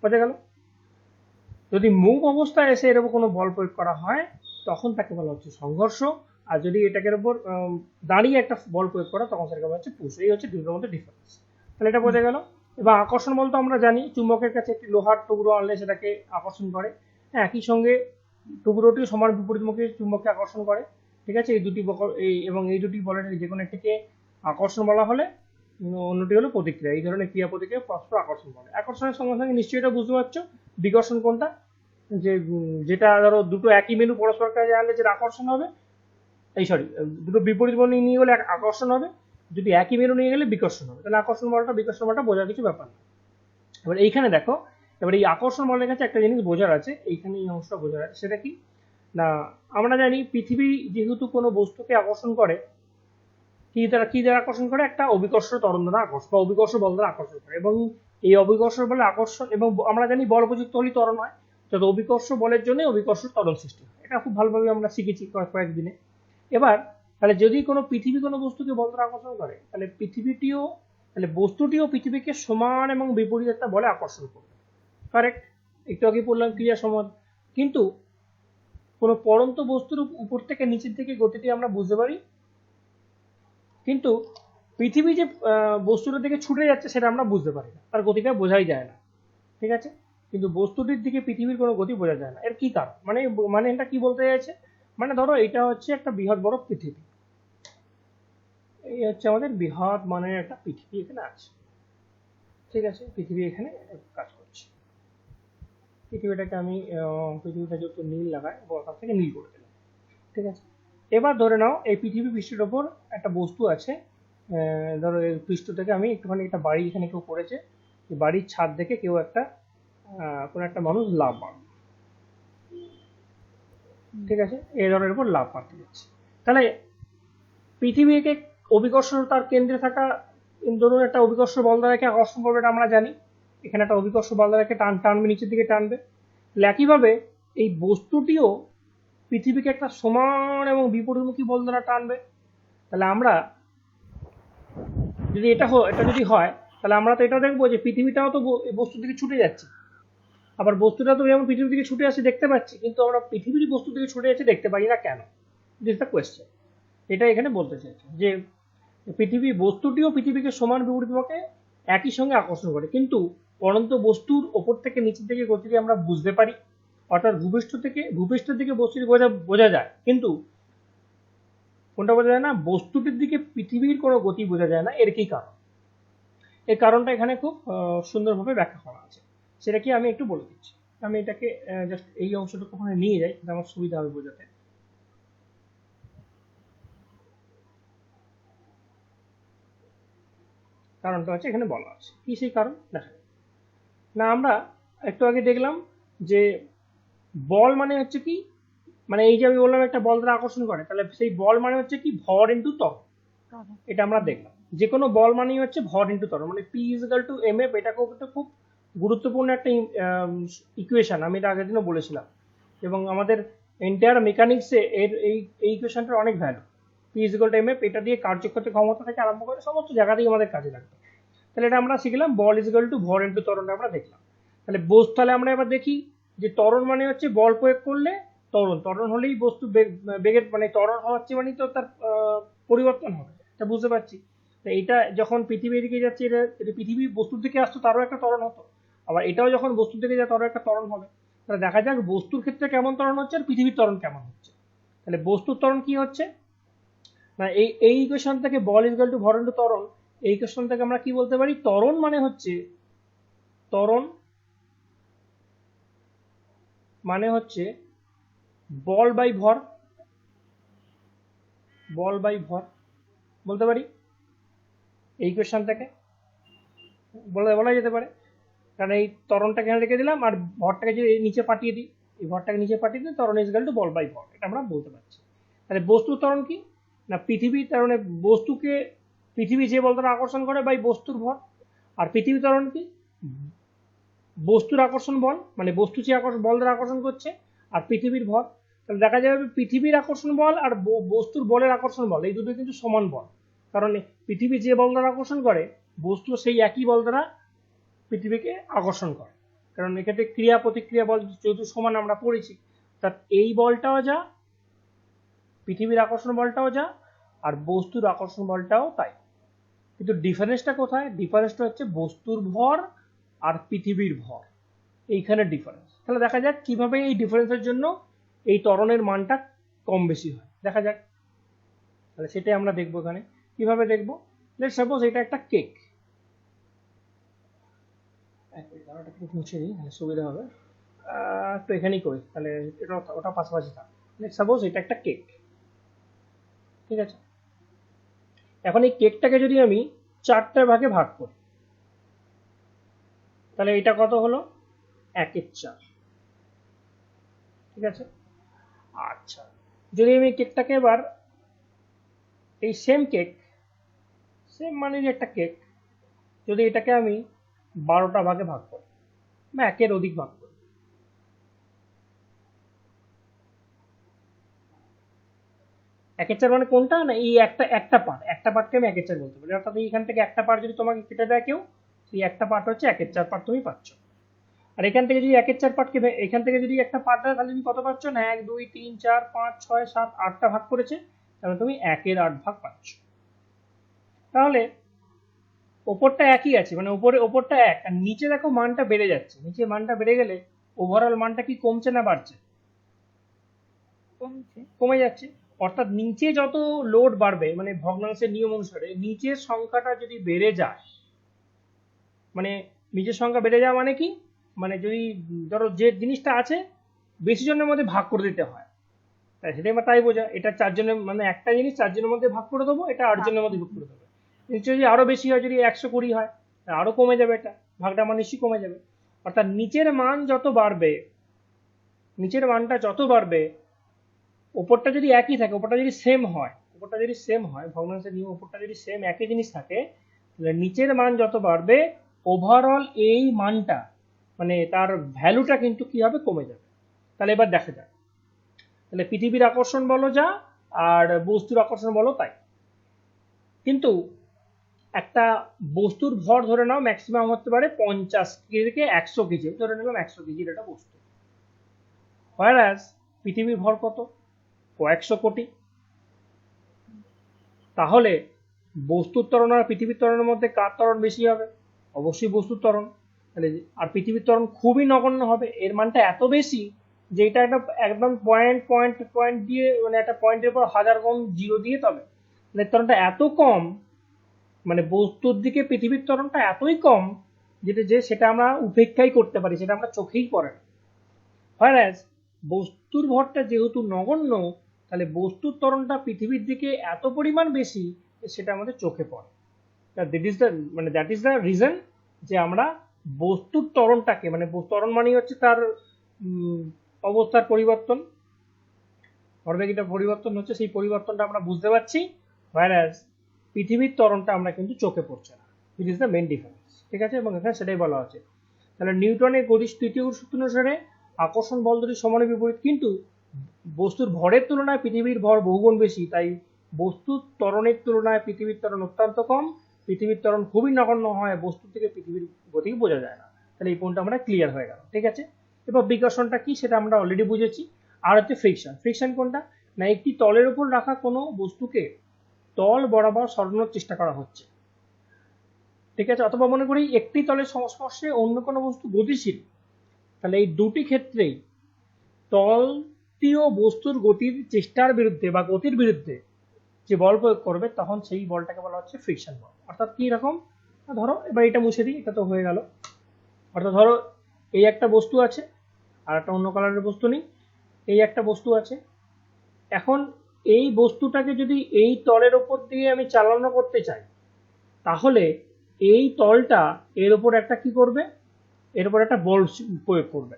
বোঝা গেল, যদি মুভ অবস্থায় এসে এর উপর কোনো বল প্রয়োগ করা হয় তখন তাকে বলা হচ্ছে সংঘর্ষ, আর যদি এটাকে উপর দাঁড়িয়ে একটা বল প্রয়োগ করা তখন সেটাকে বলা হচ্ছে পুশ। এই হচ্ছে দুটোর মধ্যে ডিফারেন্স। তাহলে এটা বোঝা গেল। এবার আকর্ষণ বল তো আমরা জানি, চুম্বকের কাছে একটি লোহার টুকরো আনলে সেটাকে আকর্ষণ করে, হ্যাঁ, একই সঙ্গে টুকরোটিও সমান বিপরীতমুখী চুম্বককে আকর্ষণ করে। ঠিক আছে, এই দুটি বলের যে কোনো একটিকে আকর্ষণ বলা হলে অন্যটি হলো প্রতিক্রিয়া। এই ধরনের ক্রিয়া প্রতিক্রিয়া পরস্পর আকর্ষণ বলে। আকর্ষণের সঙ্গে সঙ্গে নিশ্চয়ই এটা বুঝতে পারছো বিকর্ষণ কোনটা, যেটা ধরো দুটো একই মেরু পরস্পর কাছে আনলে যেটা আকর্ষণ হবে, দুটো বিপরীত বল নিয়ে গেলে আকর্ষণ হবে, যদি একই মেরু নিয়ে গেলে বিকর্ষণ হবে। তাহলে আকর্ষণ বলটা বোঝার কিছু ব্যাপার না। এবার এইখানে দেখো, এবার এই আকর্ষণ বলের কাছে একটা জিনিস বোঝার আছে, এইখানে এই অংশটা বোঝার আছে, সেটা কি না, আমরা জানি পৃথিবী যেহেতু কোনো বস্তুকে আকর্ষণ করে, কি দ্বারা আকর্ষণ করে, একটা অভিকর্ষ ত্বরণ দ্বারা আকর্ষণ বা অভিকর্ষ বল দ্বারা আকর্ষণ করে, এবং এই অভিকর্ষ বলে আকর্ষণ, এবং আমরা জানি বল প্রযুক্ত হলেই ত্বরণ হয়, যত অভিকর্ষ বলের জন্য অভিকর্ষ ত্বরণ সৃষ্টি হয়। এটা খুব ভালোভাবে আমরা শিখেছি কয়েকদিনে। এবার তাহলে যদি কোনো পৃথিবী কোনো বস্তুকে বল দ্বারা আকর্ষণ করে, তাহলে বস্তুটিও পৃথিবীকে সমান এবং বিপরীত একটা বলে আকর্ষণ করবে। কারেক্ট? একটু আগে পড়লাম ক্রিয়া সমান। কিন্তু কোনো পড়ন্ত বস্তুর উপর থেকে নিচের দিকে গতিটি আমরা বুঝতে পারি, কিন্তু পৃথিবী যে বস্তুটার দিকে ছুটে যাচ্ছে সেটা আমরা বুঝতে পারি না, তার গতিটা বোঝাই যায় না। ঠিক আছে? কিন্তু বস্তুটির দিকে পৃথিবীর কোনো গতি বোঝা যায় না। এর কি কারণ? মানে এটা কি বলতে চাইছে? মানে ধরো এটা হচ্ছে একটা বৃহৎ বড় পৃথিবী, এই হচ্ছে আমাদের বৃহৎ মানে একটা পৃথিবী এখানে আছে। ঠিক আছে? পৃথিবী এখানে কাজ করছে। পৃথিবীটাকে আমি পৃথিবীটা যত নীল লাগায় তার থেকে নীল করে দিলাম। ঠিক আছে? এবার ধরে নাও এই পৃথিবী পৃষ্ঠের ওপর একটা বস্তু আছে। ধরো এই পৃষ্ঠ থেকে আমি একটুখানি একটা বাড়ি এখানে কেউ করেছে, বাড়ির ছাদ দেখে কেউ একটা কোনো একটা মানুষ লাভ মারবে। ঠিক আছে? এই ধরনের উপর লাভ মারতে যাচ্ছে। তাহলে পৃথিবীকে অভিকর্ষণ তার কেন্দ্রে থাকা ধরুন একটা অভিকর্ষ বল দ্বারা আকর্ষণ করবে, এটা আমরা জানি। এখানে একটা অভিকর্ষ বল দ্বারা টানবে, নিচের দিকে টানবে। একইভাবে এই বস্তুটিও পৃথিবীকে একটা সমান এবং বিপরীতমুখী বল দ্বারা টানবে। তাহলে আমরা যদি এটা যদি হয়, তাহলে আমরা তো এটা দেখবো যে পৃথিবীটাও তো বস্তুর দিকে ছুটে যাচ্ছে, আবার বস্তুটা তো যেমন পৃথিবীর দিকে ছুটে আসছে দেখতে পাচ্ছি, কিন্তু আমরা পৃথিবীর বস্তুর দিকে ছুটে যাচ্ছে দেখতে পাই না কেন? This the question. এটা এখানে বলতে চাইছে যে বস্তুটিও পৃথিবীকে সমান বিপরীতমুখে একই সঙ্গে আকর্ষণ করে, কিন্তু পরন্ত বস্তুর ওপর থেকে নিচের দিকে গতিটি আমরা বুঝতে পারি, অর্থাৎ ভূপৃষ্ঠের দিকে বস্তুটি বোঝা যায়, কিন্তু কোনটা বোঝা যায় না? বস্তুটির দিকে পৃথিবীর কোনো গতি বোঝা যায় না। এর কি কারণ? এই কারণটা এখানে খুব সুন্দরভাবে ব্যাখ্যা করা আছে, সেটা কি আমি একটু বলে দিচ্ছি। আমি এটাকে জাস্ট এই অংশটুকু ওখানে নিয়ে যাই, তাহলে আমার সুবিধা হবে বোঝাতে। কারণটা হচ্ছে এখানে বলা আছে। কি সেই কারণ? দেখা না, আমরা একটু আগে দেখলাম যে বল মানে হচ্ছে কি, মানে এই যে আমি বললাম একটা বল দ্বারা আকর্ষণ করে, তাহলে সেই বল মানে হচ্ছে কি ভর ইন্টু ত্বরণ। এটা আমরা দেখলাম যে কোনো বল মানেই হচ্ছে ভর ইন্টু ত্বরণ, মানে P is equal to M F. এটা খুব গুরুত্বপূর্ণ একটা ইকুয়েশন, আমি এটা আগের দিনও বলেছিলাম, এবং আমাদের এন্টায়ার মেকানিক্সে এর এই ইকুয়েশনটার অনেক value. P is equal to M F, এটা দিয়ে কার্যক্ষেত্র ক্ষমতা থেকে আরম্ভ করে সমস্ত জায়গাতেই আমাদের কাজে লাগবে। তাহলে এটা আমরা শিখলাম। বল ইজ ইকুয়াল টু ভর ইন্টু ত্বরণ আমরা দেখলাম। তাহলে আমরা এবার দেখি যে ত্বরণ মানে হচ্ছে বল প্রয়োগ করলে ত্বরণ হলেই বস্তু বেগের মানে ত্বরণ হচ্ছে মানে তো তার পরিবর্তন হবে, এটা বুঝতে পারছি। তো এটা যখন পৃথিবীর দিকে যাচ্ছে, এটা পৃথিবী বস্তুর দিকে আসতো তারও একটা ত্বরণ হতো, আবার এটাও যখন বস্তুর দিকে যায় তারও একটা ত্বরণ হবে। তাহলে দেখা যাক বস্তুর ক্ষেত্রে কেমন ত্বরণ হচ্ছে আর পৃথিবীর ত্বরণ কেমন হচ্ছে। তাহলে বস্তুর ত্বরণ কি হচ্ছে না, এই ইকুয়েশন থেকে বল ইজ ইকুয়াল টু ভর ইনটু ত্বরণ, এই ইকুয়েশন থেকে আমরা কি বলতে পারি? ত্বরণ মানে হচ্ছে বল বাই ভর বলতে পারি এই ইকুয়েশন থেকে বলা যেতে পারে। কারণ এই ত্বরণটাকে এখানে রেখে দিলাম আর ভরটাকে যদি নিচে পাঠিয়ে দিই, এই ভরটাকে নিচে পাঠিয়ে দিই, ত্বরণ ইজ ইকুয়াল টু বল বাই ভর, এটা আমরা বলতে পারছি। তাহলে বস্তুর ত্বরণ কি না, পৃথিবী যে বল দ্বারা আকর্ষণ করে বাই বস্তুর ভর। আর পৃথিবী ত্বরণ কি? বস্তুর আকর্ষণ বল, মানে বস্তু যে বল দ্বারা আকর্ষণ করছে, আর পৃথিবীর ভর। তাহলে দেখা যাবে পৃথিবীর আকর্ষণ বল আর বস্তুর বলের আকর্ষণ বল এই দুটো কিন্তু সমান বল, কারণ পৃথিবী যে বল দ্বারা আকর্ষণ করে বস্তু সেই একই বল দ্বারা পৃথিবীকে আকর্ষণ করে, কারণ এক্ষেত্রে ক্রিয়া প্রতিক্রিয়া বল যেহেতু সমান আমরা পড়েছি। তা এই বলটাও যা, পৃথিবীর আকর্ষণ বলটাও যা, আর বস্তুর আকর্ষণ বলটাও তাই। কিন্তু ডিফারেন্সটা কোথায়? ডিফারেন্সটা হচ্ছে বস্তুর ভর আর পৃথিবীর ভর, এইখানে ডিফারেন্স। তাহলে দেখা যাক কিভাবে এই ডিফারেন্সের জন্য এই ত্বরণের মানটা কম বেশি হয়, দেখা যাক। তাহলে সেটাই আমরা দেখবো এখানে। কিভাবে দেখবো? লেটস সাপোজ এটা একটা কেক, মুছে দিই তাহলে সুবিধা হবে। তো এখানেই করি, তাহলে এটা ওটা পাশাপাশি থাক। লেটস সাপোজ এটা একটা কেক, ঠিক আছে? এখন এই কেকটাকে যদি আমি 4টে ভাগে ভাগ করি, তাহলে এটা কত হলো? 1/4। ঠিক আছে? আচ্ছা, যদি আমি কেকটাকে এবার এই সেম মানে একটা কেক, যদি এটাকে আমি 12টা ভাগে ভাগ করি বা 1-এর অধিক ভাগ করি, একের চার মানে কোনটা না, এই একটা পার্টকে আমি একের চার বলতে পারি। অর্থাৎ এইখান থেকে একটা পার্ট যদি তোমাকে কেটে দেয় কেউ, সেই একটা পার্ট হচ্ছে একের চার পার্ট তুমি পাচ্ছ। আর এখান থেকে যদি একের চার পার্ট কেটে এখান থেকে যদি একটা পার্ট দেয়, তাহলে তুমি কত পাচ্ছ না, 1 2 3 4 5 6 7 8টা ভাগ করেছে, তাহলে তুমি 1/8 ভাগ পাচ্ছ। তাহলে ওপরটা একই আছে, মানে ওপরটা এক, আর নিচে দেখো মানটা বেড়ে যাচ্ছে। নিচে মানটা বেড়ে গেলে ওভারঅল মানটা কি কমছে না বাড়ছে? কমে যাচ্ছে। অর্থাৎ নিচে যত লোড বাড়বে, মানে ভগ্নাংশের নিয়ম অনুসারে নিচের সংখ্যাটা যদি বেড়ে যায়, মানে নিচের সংখ্যা বেড়ে যাওয়া মানে কি, মানে যদি ধরো যে জিনিসটা আছে বেশি জনের মধ্যে ভাগ করে দিতে হয়, তাই সেটাই তাই বোঝা। এটা 4 জনের, মানে একটা জিনিস 4 জনের মধ্যে ভাগ করে দেবো, এটা 8 জনের মধ্যে ভাগ করে দেবো। নিচে যদি আরো বেশি হয়, যদি 120 হয়, আরো কমে যাবে, এটা ভাগটা আমার নিশ্চয়ই কমে যাবে। অর্থাৎ নিচের মান যত বাড়বে, নিচের মানটা যত বাড়বে, ওপরটা যদি একই থাকে, ওপরটা যদি সেম হয় ভগ্নাংশের নিয়ম, ওপরটা যদি সেম একই জিনিস থাকে, তাহলে নিচের মান যত বাড়বে ওভারঅল এই মানটা, মানে তার ভ্যালুটা কিন্তু কি হবে, কমে যাবে। তাহলে এবার দেখা যাক, তাহলে পৃথিবীর আকর্ষণ বলো যা, আর বস্তুর আকর্ষণ বলো তাই। কিন্তু একটা বস্তুর ভর ধরে নাও ম্যাক্সিমাম হতে পারে 50 কেজি থেকে 100 কেজি, ধরে নিলাম 100 কেজির একটা বস্তু। হোয়ারাস পৃথিবীর ভর কত, কয়েকশো কোটি। তাহলে বস্তুর ত্বরণ আর পৃথিবীর ত্বরণের মধ্যে কার ত্বরণ বেশি হবে? অবশ্যই বস্তুর ত্বরণ। তাহলে আর পৃথিবীর ত্বরণ খুবই নগণ্য হবে, এর মানটা এত বেশি যে এটা একটা একদম পয়েন্ট দিয়ে, মানে একটা পয়েন্টের পর 1000 গুণ জিরো দিয়ে, তবে এর ত্বরণটা এত কম, মানে বস্তুর দিকে পৃথিবীর ত্বরণটা এতই কম যেটা যে সেটা আমরা উপেক্ষাই করতে পারি, সেটা আমরা চোখেই পড়ে না। হোয়ারাস বস্তুর ভরটা যেহেতু নগণ্য, তাহলে বস্তুর ত্বরণটা পৃথিবীর দিকে এত পরিমাণ বেশি সেটা আমাদের চোখে পড়ে। দ্যাট ইজ দ্য রিজন যে আমরা বস্তুর ত্বরণটাকে, মানে ত্বরণ মানে হচ্ছে তার অবস্থার পরিবর্তন, ভরবেগটা পরিবর্তন হচ্ছে, সেই পরিবর্তনটা আমরা বুঝতে পারছি, হোয়ারাস পৃথিবীর ত্বরণটা আমরা কিন্তু চোখে পড়ছে না। It is the main difference, ঠিক আছে? এবং এখানে সেটাই বলা আছে। তাহলে নিউটনের গতির তৃতীয় সূত্র অনুসারে আকর্ষণ বল দুটি সমানে বিপরীত, কিন্তু বস্তুর ভরের তুলনায় পৃথিবীর ভর বহুগুণ বেশি, তাই বস্তুর ত্বরণের তুলনায় পৃথিবীর ত্বরণ অত্যন্ত কম। পৃথিবীর ত্বরণ খুবই নগণ্য হয়, বস্তু থেকে পৃথিবীর গতি বোঝা যায় না। তাহলে এই পয়েন্টটা আমরা ক্লিয়ার হয়ে গেল, ঠিক আছে? এবার বিকর্ষণটা কি সেটা আমরা অলরেডি বুঝেছি। আর হচ্ছে ফ্রিকশন। ফ্রিকশন কোনটা না, একটি তলের উপর রাখা কোনো বস্তুকে তল বরাবর সরানোর চেষ্টা করা হচ্ছে, ঠিক আছে? অথবা মনে করি একটি তলের সংস্পর্শে অন্য কোনো বস্তু গতিশীল, তাহলে এই দুটি ক্ষেত্রেই তলটিও বস্তুর গতির চেষ্টার বিরুদ্ধে বা গতির বিরুদ্ধে যে বল প্রয়োগ করবে, তখন সেই বলটাকে বলা হচ্ছে ফ্রিকশন বল। অর্থাৎ কি রকম, ধরো এবার এটা মুছে দিই, এটা তো হয়ে গেল। অর্থাৎ ধরো এই একটা বস্তু আছে, আর একটা অন্য কালারের বস্তু নেই, এই একটা বস্তু আছে। এখন এই বস্তুটাকে যদি এই তলের ওপর দিয়ে আমি চালনা করতে চাই, তাহলে এই তলটা এর উপর একটা কি করবে, এর উপর একটা বল প্রয়োগ করবে।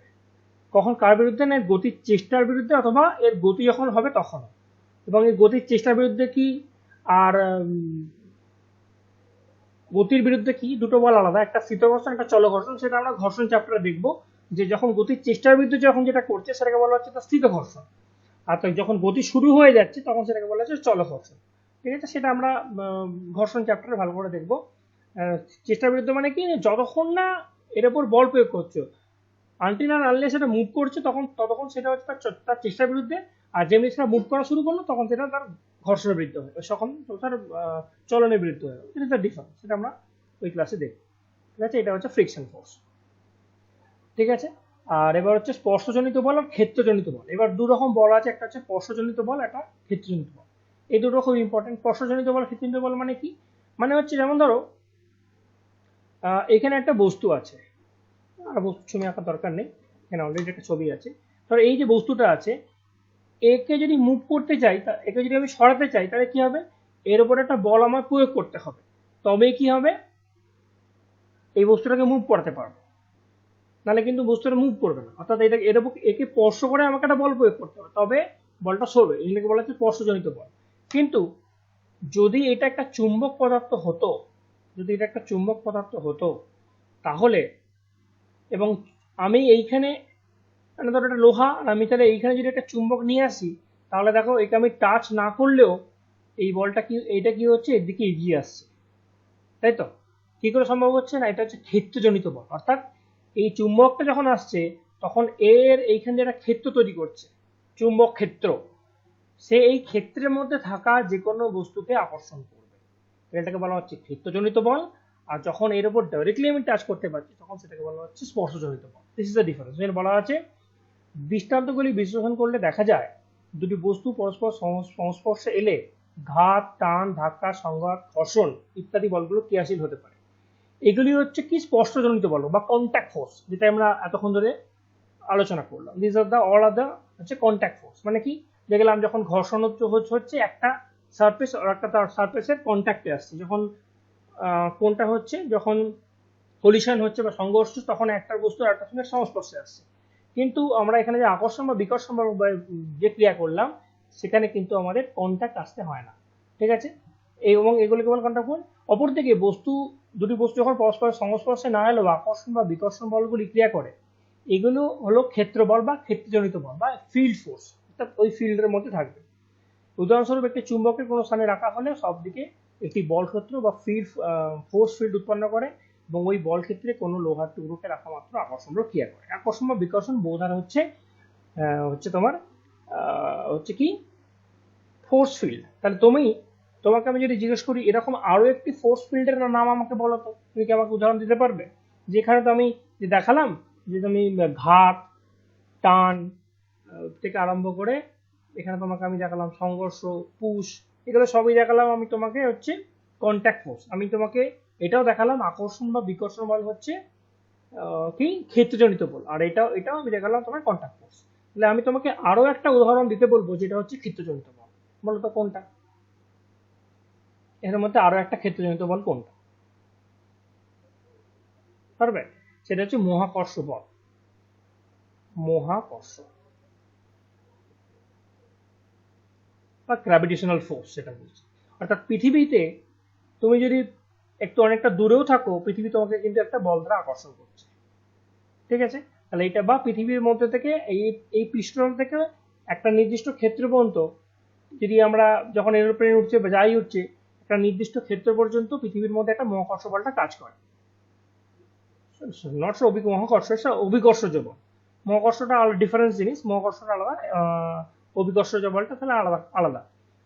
কখন, কার বিরুদ্ধে না, গতির চেষ্টার বিরুদ্ধে, অথবা এর গতি যখন হবে তখন। এবং এই গতির চেষ্টার বিরুদ্ধে কি আর গতির বিরুদ্ধে কি, দুটো বল আলাদা, একটা স্থিত ঘর্ষণ, একটা চল ঘর্ষণ। সেটা আমরা ঘর্ষণ চ্যাপ্টারে দেখবো, যে যখন গতির চেষ্টার বিরুদ্ধে যখন যেটা করছে সেটাকে বলা হচ্ছে তা স্থিত ঘর্ষণ, আর যখন গতি শুরু হয়ে যাচ্ছে তখন সেটাকে বলা হচ্ছে চল ঘর্ষণ, ঠিক আছে? সেটা আমরা ঘর্ষণ চ্যাপ্টারে ভালো করে দেখবো। চেষ্টার বিরুদ্ধে মানে কি, যতক্ষণ না এর উপর বল প্রয়োগ করছো, আনটিল আর আনলেস সেটা মুভ করছে, ততক্ষণ সেটা হচ্ছে তার চেষ্টার বিরুদ্ধে। আর যেমনি সেটা মুভ করা শুরু করলো, তখন সেটা তার ঘর্ষণের বিরুদ্ধে হয়, তখন তার চলনের বিরুদ্ধে হয়। এটা তার ডিফারেন্স, সেটা আমরা ওই ক্লাসে দেখব, ঠিক আছে? এটা হচ্ছে ফ্রিকশন ফোর্স, ঠিক আছে? আর এবার হচ্ছে স্পর্শজনিত বল আর ক্ষেত্রজনিত বল। এবার দু রকম বল আছে, একটা হচ্ছে স্পর্শজনিত বল, একটা ক্ষেত্রজনিত বল। এই দুটো খুব ইম্পর্টেন্ট। স্পর্শজনিত বল, ক্ষেত্রজনিত বল মানে কি, মানে হচ্ছে যেমন ধরো এখানে একটা বস্তু আছে, আর বস্তু ছবি আঁকার দরকার নেই, এখানে অলরেডি একটা ছবি আছে। ধরো এই যে বস্তুটা আছে, একে যদি মুভ করতে চাই, একে যদি আমি সরাতে চাই, তাহলে কি হবে, এর উপর একটা বল আমার প্রয়োগ করতে হবে, তবেই কি হবে, এই বস্তুটাকে মুভ করাতে পারবো, নাহলে কিন্তু বস্তুটা মুভ করবে না। অর্থাৎ এটা এর উপর একে স্পর্শ করে আমাকে একটা বল প্রয়োগ করতে হবে, তবে বলটা সরবে, এটাকে বলা হচ্ছে স্পর্শজনিত বল। কিন্তু যদি এটা একটা চুম্বক পদার্থ হতো, তাহলে, এবং আমি এইখানে, মানে ধরো একটা লোহা, আর আমি তাহলে এইখানে যদি একটা চুম্বক নিয়ে আসি, তাহলে দেখো এটা আমি টাচ না করলেও এই বলটা কি, এইটা কি হচ্ছে এর দিকে এগিয়ে আসছে, তাই তো? কি করে সম্ভব হচ্ছে না, এটা হচ্ছে ক্ষেত্রজনিত বল। অর্থাৎ এই চুম্বকটা যখন আসছে তখন এর এইখানে একটা ক্ষেত্র তৈরি করছে, চুম্বক ক্ষেত্র, সে এই ক্ষেত্রের মধ্যে থাকা যে কোনো বস্তুকে আকর্ষণ করবে, এটাকে বলা হচ্ছে ক্ষেত্রজনিত বল। আর যখন এর উপর ডাইরেক্টলি আমি টাচ করতে পারছি তখন সেটাকে বলা হচ্ছে স্পর্শজনিত বল। This is the difference. এখানে বলা আছে দৃষ্টান্তগুলি বিশ্লেষণ করলে দেখা যায় দুটি বস্তু পরস্পর সংস্পর্শে এলে ঘাত, টান, ধাক্কা, সংঘাত, ঘর্ষণ ইত্যাদি বলগুলো ক্রিয়াশীল হতে পারে। এগুলি হচ্ছে কি স্পর্শজনিত বল বা কন্ট্যাক্ট ফোর্স, যেটা আমরা এতক্ষণ ধরে আলোচনা করলাম। This are the all are the হচ্ছে কন্ট্যাক্ট ফোর্স। মানে কি, দেখলাম যখন ঘর্ষণ হচ্ছে একটা সারফেস আর একটা তার সারফেসের কন্ট্যাক্টে আসছে, যখন কোনটা হচ্ছে, যখন কলিশন হচ্ছে বা সংঘর্ষ, তখন একটা বস্তু আর একটা সঙ্গে সংস্পর্শে আসছে। কিন্তু আমরা এখানে যে আকর্ষণ বা বিকর্ষণ বা যে ক্রিয়া করলাম সেখানে কিন্তু আমাদের কন্ট্যাক্ট আসতে হয় না, ঠিক আছে? এবং এগুলো কেবল কন্ট্যাক্ট বল। অপরদিকে দুটি বস্তু যখন পরস্পর সংস্পর্শে না এলেও আকর্ষণ বা বিকর্ষণ বলগুলি ক্রিয়া করে, এগুলো হলো ক্ষেত্র বল বা ক্ষেত্রজনিত বল বা ফিল্ড ফোর্স, অর্থাৎ ওই ফিল্ডের মধ্যে থাকবে। উদাহরণস্বরূপ একটি চুম্বকের কোনো স্থানে রাখা হলে সব দিকে একটি বল ক্ষেত্র বা ফোর্স ফিল্ড উৎপন্ন করে এবং ওই বল ক্ষেত্রে কোনো লোহার টুকরোকে রাখা মাত্র আকর্ষণ ক্রিয়া করে। আকর্ষণ বা বিকর্ষণ বোঝানো হচ্ছে তোমার হচ্ছে কি ফোর্স ফিল্ড। তাহলে তোমাকে আমি যদি জিজ্ঞেস করি এরকম আরো একটি ফোর্স ফিল্ডের নাম আমাকে বলো তো, তুমি কি আমাকে উদাহরণ দিতে পারবে? যেখানে তো আমি যে দেখালাম যে তুমি ঘাত, টান থেকে আরম্ভ করে এখানে তোমাকে আমি দেখালাম সংঘর্ষ, পুশ, এগুলো সবই দেখালাম আমি তোমাকে হচ্ছে কন্ট্যাক্ট ফোর্স। আমি তোমাকে এটাও দেখালাম আকর্ষণ বা বিকর্ষণ বল হচ্ছে কি ক্ষেত্রজনিত বল, আর এটাও আমি দেখালাম তোমার কন্ট্যাক্ট ফোর্স। তাহলে আমি তোমাকে আরো একটা উদাহরণ দিতে বলবো যেটা হচ্ছে ক্ষেত্রজনিত বল। বলো তো কোনটা? এর মধ্যে আরো একটা ক্ষেত্রজনিত বল কোনটা পারবে? সেটা হচ্ছে মহাকর্ষ বল। মহাকর্ষ বা গ্র্যাভিটেশনাল ফোর্স সেটা বলছি। অর্থাৎ পৃথিবীতে তুমি যদি একটু অনেকটা দূরেও থাকো, পৃথিবী তোমাকে কিন্তু একটা বল দ্বারা আকর্ষণ করছে, ঠিক আছে? তাহলে এটা বা পৃথিবীর মধ্যে থেকে এই পৃষ্ঠতল থেকে একটা নির্দিষ্ট ক্ষেত্র পর্যন্ত, যদি আমরা যখন এরোপ্লেন উঠছে বা যাই উঠছে, একটা নির্দিষ্ট ক্ষেত্র পর্যন্ত পৃথিবীর মধ্যে একটা মহাকর্ষ বলটা কাজ করে। নট মহাকর্ষ, সেটা অভিকর্ষজ বল। মহাকর্ষটা আলাদা, ডিফারেন্স জিনিস, মহাকর্ষটা আলাদা, অভিকর্ষজ বলটা তাহলে আলাদা আলাদা।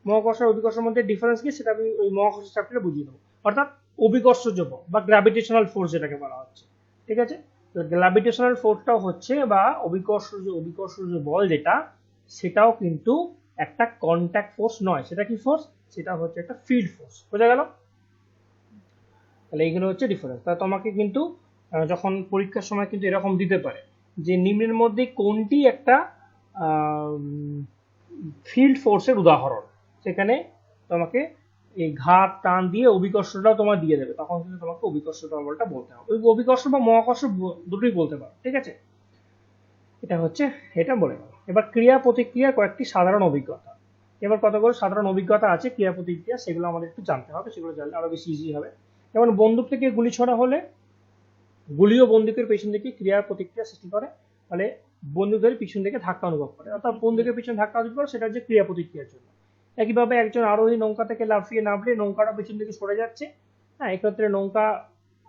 মহাকর্ষ আর অভিকর্ষের মধ্যে ডিফারেন্স কি সেটা আমি ওই মহাকর্ষ চ্যাপ্টারে বুঝিয়ে দেবো। অর্থাৎ অভিকর্ষজ বল বা গ্র্যাভিটেশনাল ফোর্স যেটাকে বলা হচ্ছে, ঠিক আছে? তো গ্র্যাভিটেশনাল ফোর্সটাও হচ্ছে বা অভিকর্ষজ বল যেটা, সেটাও কিন্তু একটা কন্ট্যাক্ট ফোর্স নয়। সেটা কি ফোর্স? সেটা হচ্ছে একটা ফিল্ড ফোর্স। বোঝা গেল? তাহলে এইগুলো হচ্ছে ডিফারেন্স। তা তোমাকে কিন্তু যখন পরীক্ষার সময় কিন্তু এরকম দিতে পারে যে নিম্নের মধ্যে কোনটি একটা ফিল্ড ফোর্সের উদাহরণ, সেখানে তোমাকে এই ঘাত, টান দিয়ে অভিকর্ষটাও তোমার দিয়ে দেবে, তখন কিন্তু তোমাকে অভিকর্ষ বলটা বলতে হবে। ওই অভিকর্ষ বা মহাকর্ষ দুটোই বলতে পারো, ঠিক আছে? এটা হচ্ছে, এটা বলে গেল। এবার ক্রিয়া প্রতিক্রিয়া কয়েকটি সাধারণ অভিজ্ঞতা। এবার কতগুলো সাধারণ অভিজ্ঞতা আছে ক্রিয়া প্রতিক্রিয়া, সেগুলো আমাদের একটু জানতে হবে, সেগুলো জানলে আরো বেশি ইজি হবে। যেমন বন্দুক থেকে গুলি ছোড়া হলে গুলিও বন্দুকের পেছন দিকে ক্রিয়া প্রতিক্রিয়া সৃষ্টি করে, ফলে বন্দুকের পিছন দিকে ধাক্কা অনুভব করে, অর্থাৎ বন্দুকের পিছন ধাক্কা অনুভব করে, সেটা হচ্ছে ক্রিয়া প্রতিক্রিয়ার জন্য। একইভাবে একজন আরোহী নৌকা থেকে লাফিয়ে নামলে নৌকাটা পেছন দিকে সরে যাচ্ছে। হ্যাঁ, এক্ষেত্রে নৌকা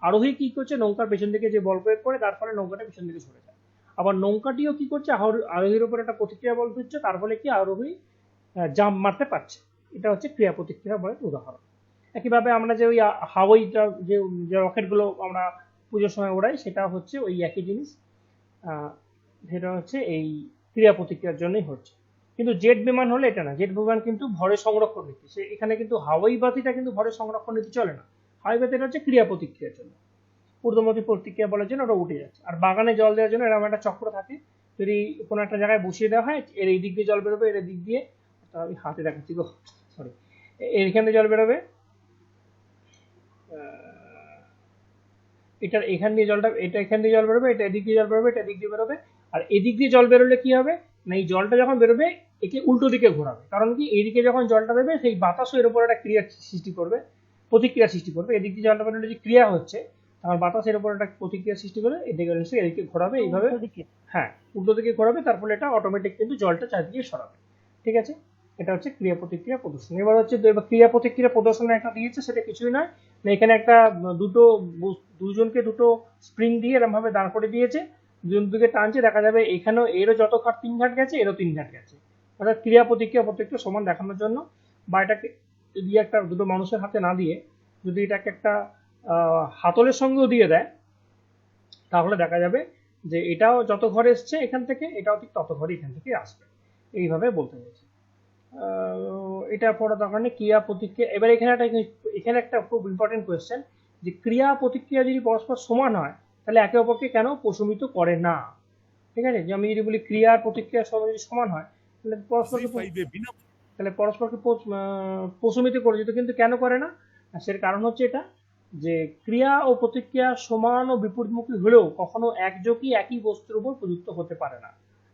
আরোহী কি করছে, নৌকার পেছন দিকে যে বল প্রয়োগ করে তার ফলে নৌকাটা পেছন দিকে সরে যায়। আবার নৌকাটিও কি করছে, আরোহীর উপর একটা প্রতিক্রিয়া বল দিচ্ছে, তার ফলে কি আরোহী জাম্প মারতে পারছে। এটা হচ্ছে ক্রিয়া প্রতিক্রিয়া বলের উদাহরণ। একইভাবে আমরা যে ওই হাওয়াইটা যে রকেটগুলো আমরা পুজোর সময় ওড়াই, সেটা হচ্ছে ওই একই জিনিস, সেটা হচ্ছে এই ক্রিয়া প্রতিক্রিয়ার জন্যই হচ্ছে। কিন্তু জেট বিমান হলে এটা না, জেট বিমান কিন্তু ভরের সংরক্ষণ নীতি, সে এখানে কিন্তু হাওয়াই বাতিটা কিন্তু ভরের সংরক্ষণ নীতি চলে না। হাওয়াই বাতিটা হচ্ছে ক্রিয়া প্রতিক্রিয়ার জন্য, ঊর্ধ্বমুখী প্রতিক্রিয়া বলার জন্য ওটা উঠে যাচ্ছে। আর বাগানে জল দেওয়ার জন্য এরকম একটা চক্র থাকে, যদি কোনো একটা জায়গায় বসিয়ে দেওয়া হয়, এর এই দিক দিয়ে জল বেরোবে, এর দিক দিয়ে, আমি হাতে দেখাচ্ছি গো, সরি, এখান দিয়ে জল বেরোবে, এটার এখান দিয়ে জলটা, এটা এখান দিয়ে জল বেরোবে, এটা এদিক দিয়ে জল বেরোবে, এটা এদিক দিয়ে বেরোবে। আর এদিক দিয়ে জল বেরোলে কি হবে না, এই জলটা যখন বেরোবে একে উল্টো দিকে ঘোরাবে, কারণ কি এইদিকে যখন জলটা দেবে সেই বাতাসও এর উপর একটা ক্রিয়া সৃষ্টি করবে, প্রতিক্রিয়া সৃষ্টি করবে। এদিক দিয়ে জলটা বেরোলে যে ক্রিয়া হচ্ছে, আমার বাতাসের উপর একটা প্রতিক্রিয়া সৃষ্টি করে এদিকে এদিকে ঘোরাবে এইভাবে, হ্যাঁ উল্টো দিকে ঘোরাবে, তার ফলে এটা অটোমেটিক কিন্তু জলটা চারদিকে সরাবে। ঠিক আছে, এটা হচ্ছে ক্রিয়া প্রতিক্রিয়া প্রদর্শন। এবার হচ্ছে ক্রিয়া প্রতিক্রিয়া প্রদর্শনের একটা দিয়েছে, সেটা কিছুই নয়, এখানে একটা দুজনকে দুটো স্প্রিং দিয়ে এরকম ভাবে দাঁড় করে দিয়েছে, দুজন দিকে টানছে, দেখা যাবে এখানেও এরও যত ঘাট 3 ঘাট গেছে, এরও 3 ঘাট গেছে, অর্থাৎ ক্রিয়া প্রতিক্রিয়া সমান দেখানোর জন্য। বা এটাকে যদি একটা দুটো মানুষের হাতে না দিয়ে যদি এটাকে একটা হাতলের সঙ্গেও দিয়ে দেয়, তাহলে দেখা যাবে যে এটাও যত ঘর এসছে এখান থেকে, এটাও ঠিক তত ঘরই এখান থেকে আসবে, এইভাবে বলতে হয়েছে। এটা পড়া দরকার নেই। ক্রিয়া প্রতিক্রিয়া, এবার এখানে একটা খুব ইম্পর্টেন্ট কোয়েশ্চেন, যে ক্রিয়া প্রতিক্রিয়া যদি পরস্পর সমান হয় তাহলে একে অপরকে কেন প্রশমিত করে না? ঠিক আছে, যে আমি যদি বলি ক্রিয়া আর প্রতিক্রিয়া যদি সমান হয় তাহলে পরস্পরকে প্রশমিত করে যেত, কিন্তু কেন করে না? সের কারণ হচ্ছে এটা, যে ক্রিয়া ও প্রতিক্রিয়া সমান ও বিপরীতমুখী হলেও কখনো একযোগী একই বস্তুর উপর প্রযুক্ত হতে পারে না।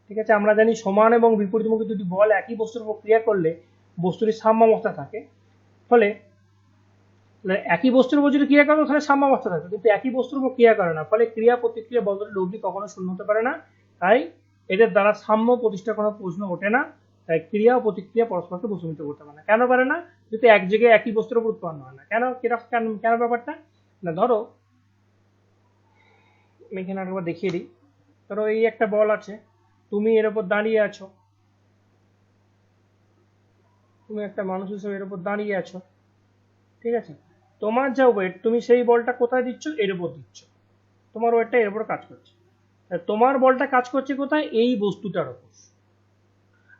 ঠিক আছে, আমরা জানি সমান এবং বিপরীতমুখী দুটি বল একই বস্তুর উপর ক্রিয়া করলে বস্তুটি সাম্যাবস্থা থাকে, ফলে একই বস্তুর উপর যদি ক্রিয়া করে তাহলে সাম্যাবস্থা থাকে, কিন্তু একই বস্তুর উপর ক্রিয়া করে না, ফলে ক্রিয়া প্রতিক্রিয়া বল দুটি লব্ধি কখনো শূন্য হতে পারে না। তাই এদের দ্বারা সাম্য প্রতিষ্ঠার কোনো প্রশ্ন ওঠে না। তাই ক্রিয়া ও প্রতিক্রিয়া পরস্পরকে প্রশমিত করতে পারে না। কেন পারে না? যদি এক জায়গায় একই বস্তুর উপর উৎপন্ন হয় না। কেন ব্যাপারটা না, ধরো আমি এখানে আরেকবার দেখিয়ে দিই। ধরো এই একটা বল আছে, তুমি এর উপর দাঁড়িয়ে আছো, তুমি একটা মানুষ হিসেবে এর উপর দাঁড়িয়ে আছো, ঠিক আছে, তোমার যা ওয়েট তুমি সেই বলটা কোথায় দিচ্ছ? এর উপর দিচ্ছ, তোমার ওয়েটটা এর উপর কাজ করছে। তোমার বলটা কাজ করছে কোথায়? এই বস্তুটার উপর।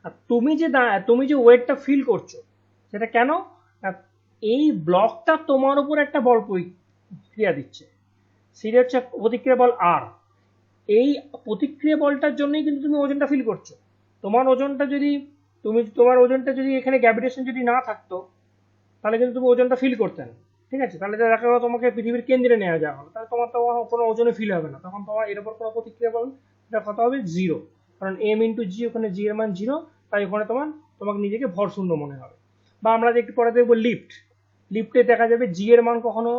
আর তুমি যে ওয়েটটা ফিল করছো সেটা কেন? এই ব্লকটা তোমার উপর একটা বল প্রতিক্রিয়া দিচ্ছে, সেটা হচ্ছে প্রতিক্রিয়া বল আর। এই প্রতিক্রিয়া বলটার জন্যই কিন্তু তুমি ওজনটা ফিল করছো। তোমার ওজনটা যদি এখানে গ্র্যাভিটেশন যদি না থাকতো তাহলে কিন্তু তুমি ওজনটা ফিল করতে না। ঠিক আছে, তাহলে দেখা গেলো তোমাকে পৃথিবীর কেন্দ্রে নেওয়া যাওয়া হলো, তাহলে তোমার কোনো ওজনে ফিল হবে না, তখন তোমার এর উপর কোনো প্রতিক্রিয়া বল এটা কত হবে? 0, কারণ m ইন্টু জি, ওখানে জি এর মান 0, তাই ওখানে তোমাকে নিজেকে ভরশূন্য মনে হবে। বা আমরা যে একটু পরে দেখবো লিফটে দেখা যাবে জি এর মান কখনো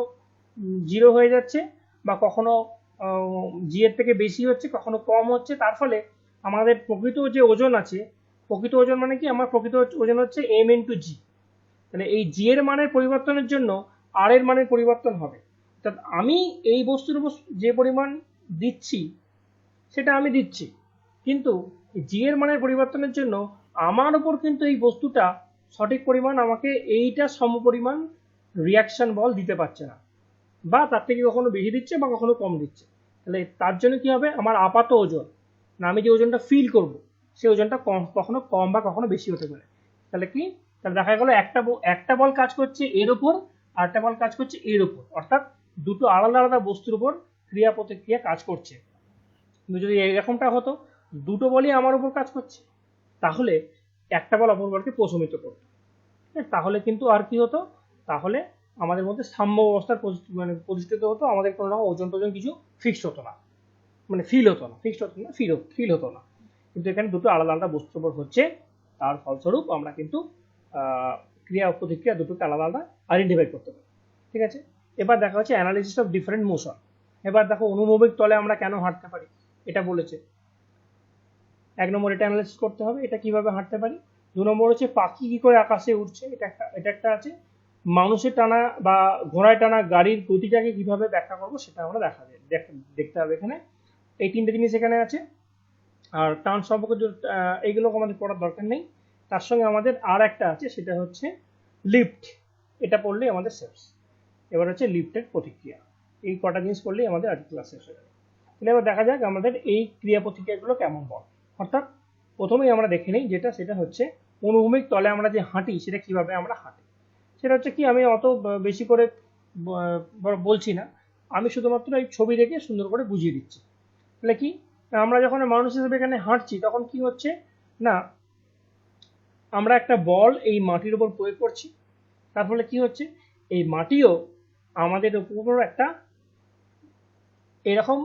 0 হয়ে যাচ্ছে, বা কখনো জি এর থেকে বেশি হচ্ছে, কখনো কম হচ্ছে। তার ফলে আমাদের প্রকৃত যে ওজন আছে, প্রকৃত ওজন মানে কি? আমার প্রকৃত ওজন হচ্ছে m ইন্টু জি, তাহলে এই জি এর মানের পরিবর্তনের জন্য আর এর মানের পরিবর্তন হবে। অর্থাৎ আমি এই বস্তুর উপর যে পরিমাণ দিচ্ছি সেটা আমি দিচ্ছি, কিন্তু জি এর মানের পরিবর্তনের জন্য আমার উপর কিন্তু এই বস্তুটা সঠিক পরিমাণ আমাকে এইটা সমপরিমাণ রিয়াকশন বল দিতে পারছে না, বা তার থেকে কখনো বেশি দিচ্ছে বা কখনো কম দিচ্ছে। তাহলে তার জন্য কি হবে? আমার আপাত ওজন, না আমি যে ওজনটা ফিল করব সেই ওজনটা কখনো কম বা কখনো বেশি হতে পারে। তাহলে দেখা গেল একটা বল কাজ করছে এর উপর, আর একটা বল কাজ করছে এর উপর, অর্থাৎ দুটো আলাদা আলাদা বস্তুর উপর ক্রিয়া প্রতিক্রিয়া কাজ করছে। কিন্তু যদি এরকমটা হতো, দুটো বলই আমার উপর কাজ করছে, তাহলে একটা বল অপর বলকে প্রশমিত করতো, তাহলে কিন্তু আর কি হতো? তাহলে আমাদের মধ্যে সাম্য অবস্থার প্রতিষ্ঠিত হতো, আমাদের কোনো রকম ওজন টোজন কিছু ফিক্সড হতো না, মানে ফিল হতো না, ফিল হতো না। কিন্তু এখানে দুটো আলাদা আলাদা বস্তুর উপর হচ্ছে, তার ফলস্বরূপ আমরা কিন্তু ক্রিয়া ও প্রতিক্রিয়া দুটোকে আলাদা আলাদা আইডেন্টিফাই করতে পারি। ঠিক আছে, এবার দেখা হচ্ছে অ্যানালিসিস অফ ডিফারেন্ট মোশন। এবার দেখো অনুভবিক তলে আমরা কেন হাঁটতে পারি এটা বলেছে। 1 নম্বর এটা অ্যানালিসিস করতে হবে, এটা কিভাবে হাঁটতে পারি। 2 নম্বর হচ্ছে পাখি কি করে আকাশে উঠছে, এটা একটা আছে। মানুষের টানা বা ঘোড়ায় টানা গাড়ির গতিটাকে কিভাবে ব্যাখ্যা করবো সেটা আমরা দেখতে হবে এখানে। এই 3টে জিনিস এখানে আছে। আর টান সম্পর্কে এইগুলো আমাদের পড়ার দরকার নেই। তার সঙ্গে আমাদের আর একটা আছে, সেটা হচ্ছে লিফট। এটা পড়লেই আমাদের শেষ। এবার হচ্ছে লিফটের প্রতিক্রিয়া। এই কটা জিনিস পড়লেই আমাদের আজকে ক্লাস শেষ হয়ে যাবে। তাহলে এবার দেখা যাক আমাদের এই ক্রিয়া প্রতিক্রিয়াগুলো কেমন বল। অর্থাৎ প্রথমেই আমরা দেখে নিই সেটা হচ্ছে অনুভূমিক তলে আমরা যে হাঁটি সেটা কিভাবে আমরা হাঁটি। সেটা হচ্ছে কি, আমি অত বেশি করে বলছি না, আমি শুধুমাত্র এই ছবি দেখে সুন্দর করে বুঝিয়ে দিচ্ছি। তাহলে কি, আমরা যখন মানুষ হিসেবে এখানে হাঁটছি তখন কি হচ্ছে না, আমরা একটা বল এই মাটির উপর প্রয়োগ করছি, তার ফলে কি হচ্ছে, এই মাটিও আমাদের উপর একটা এরকম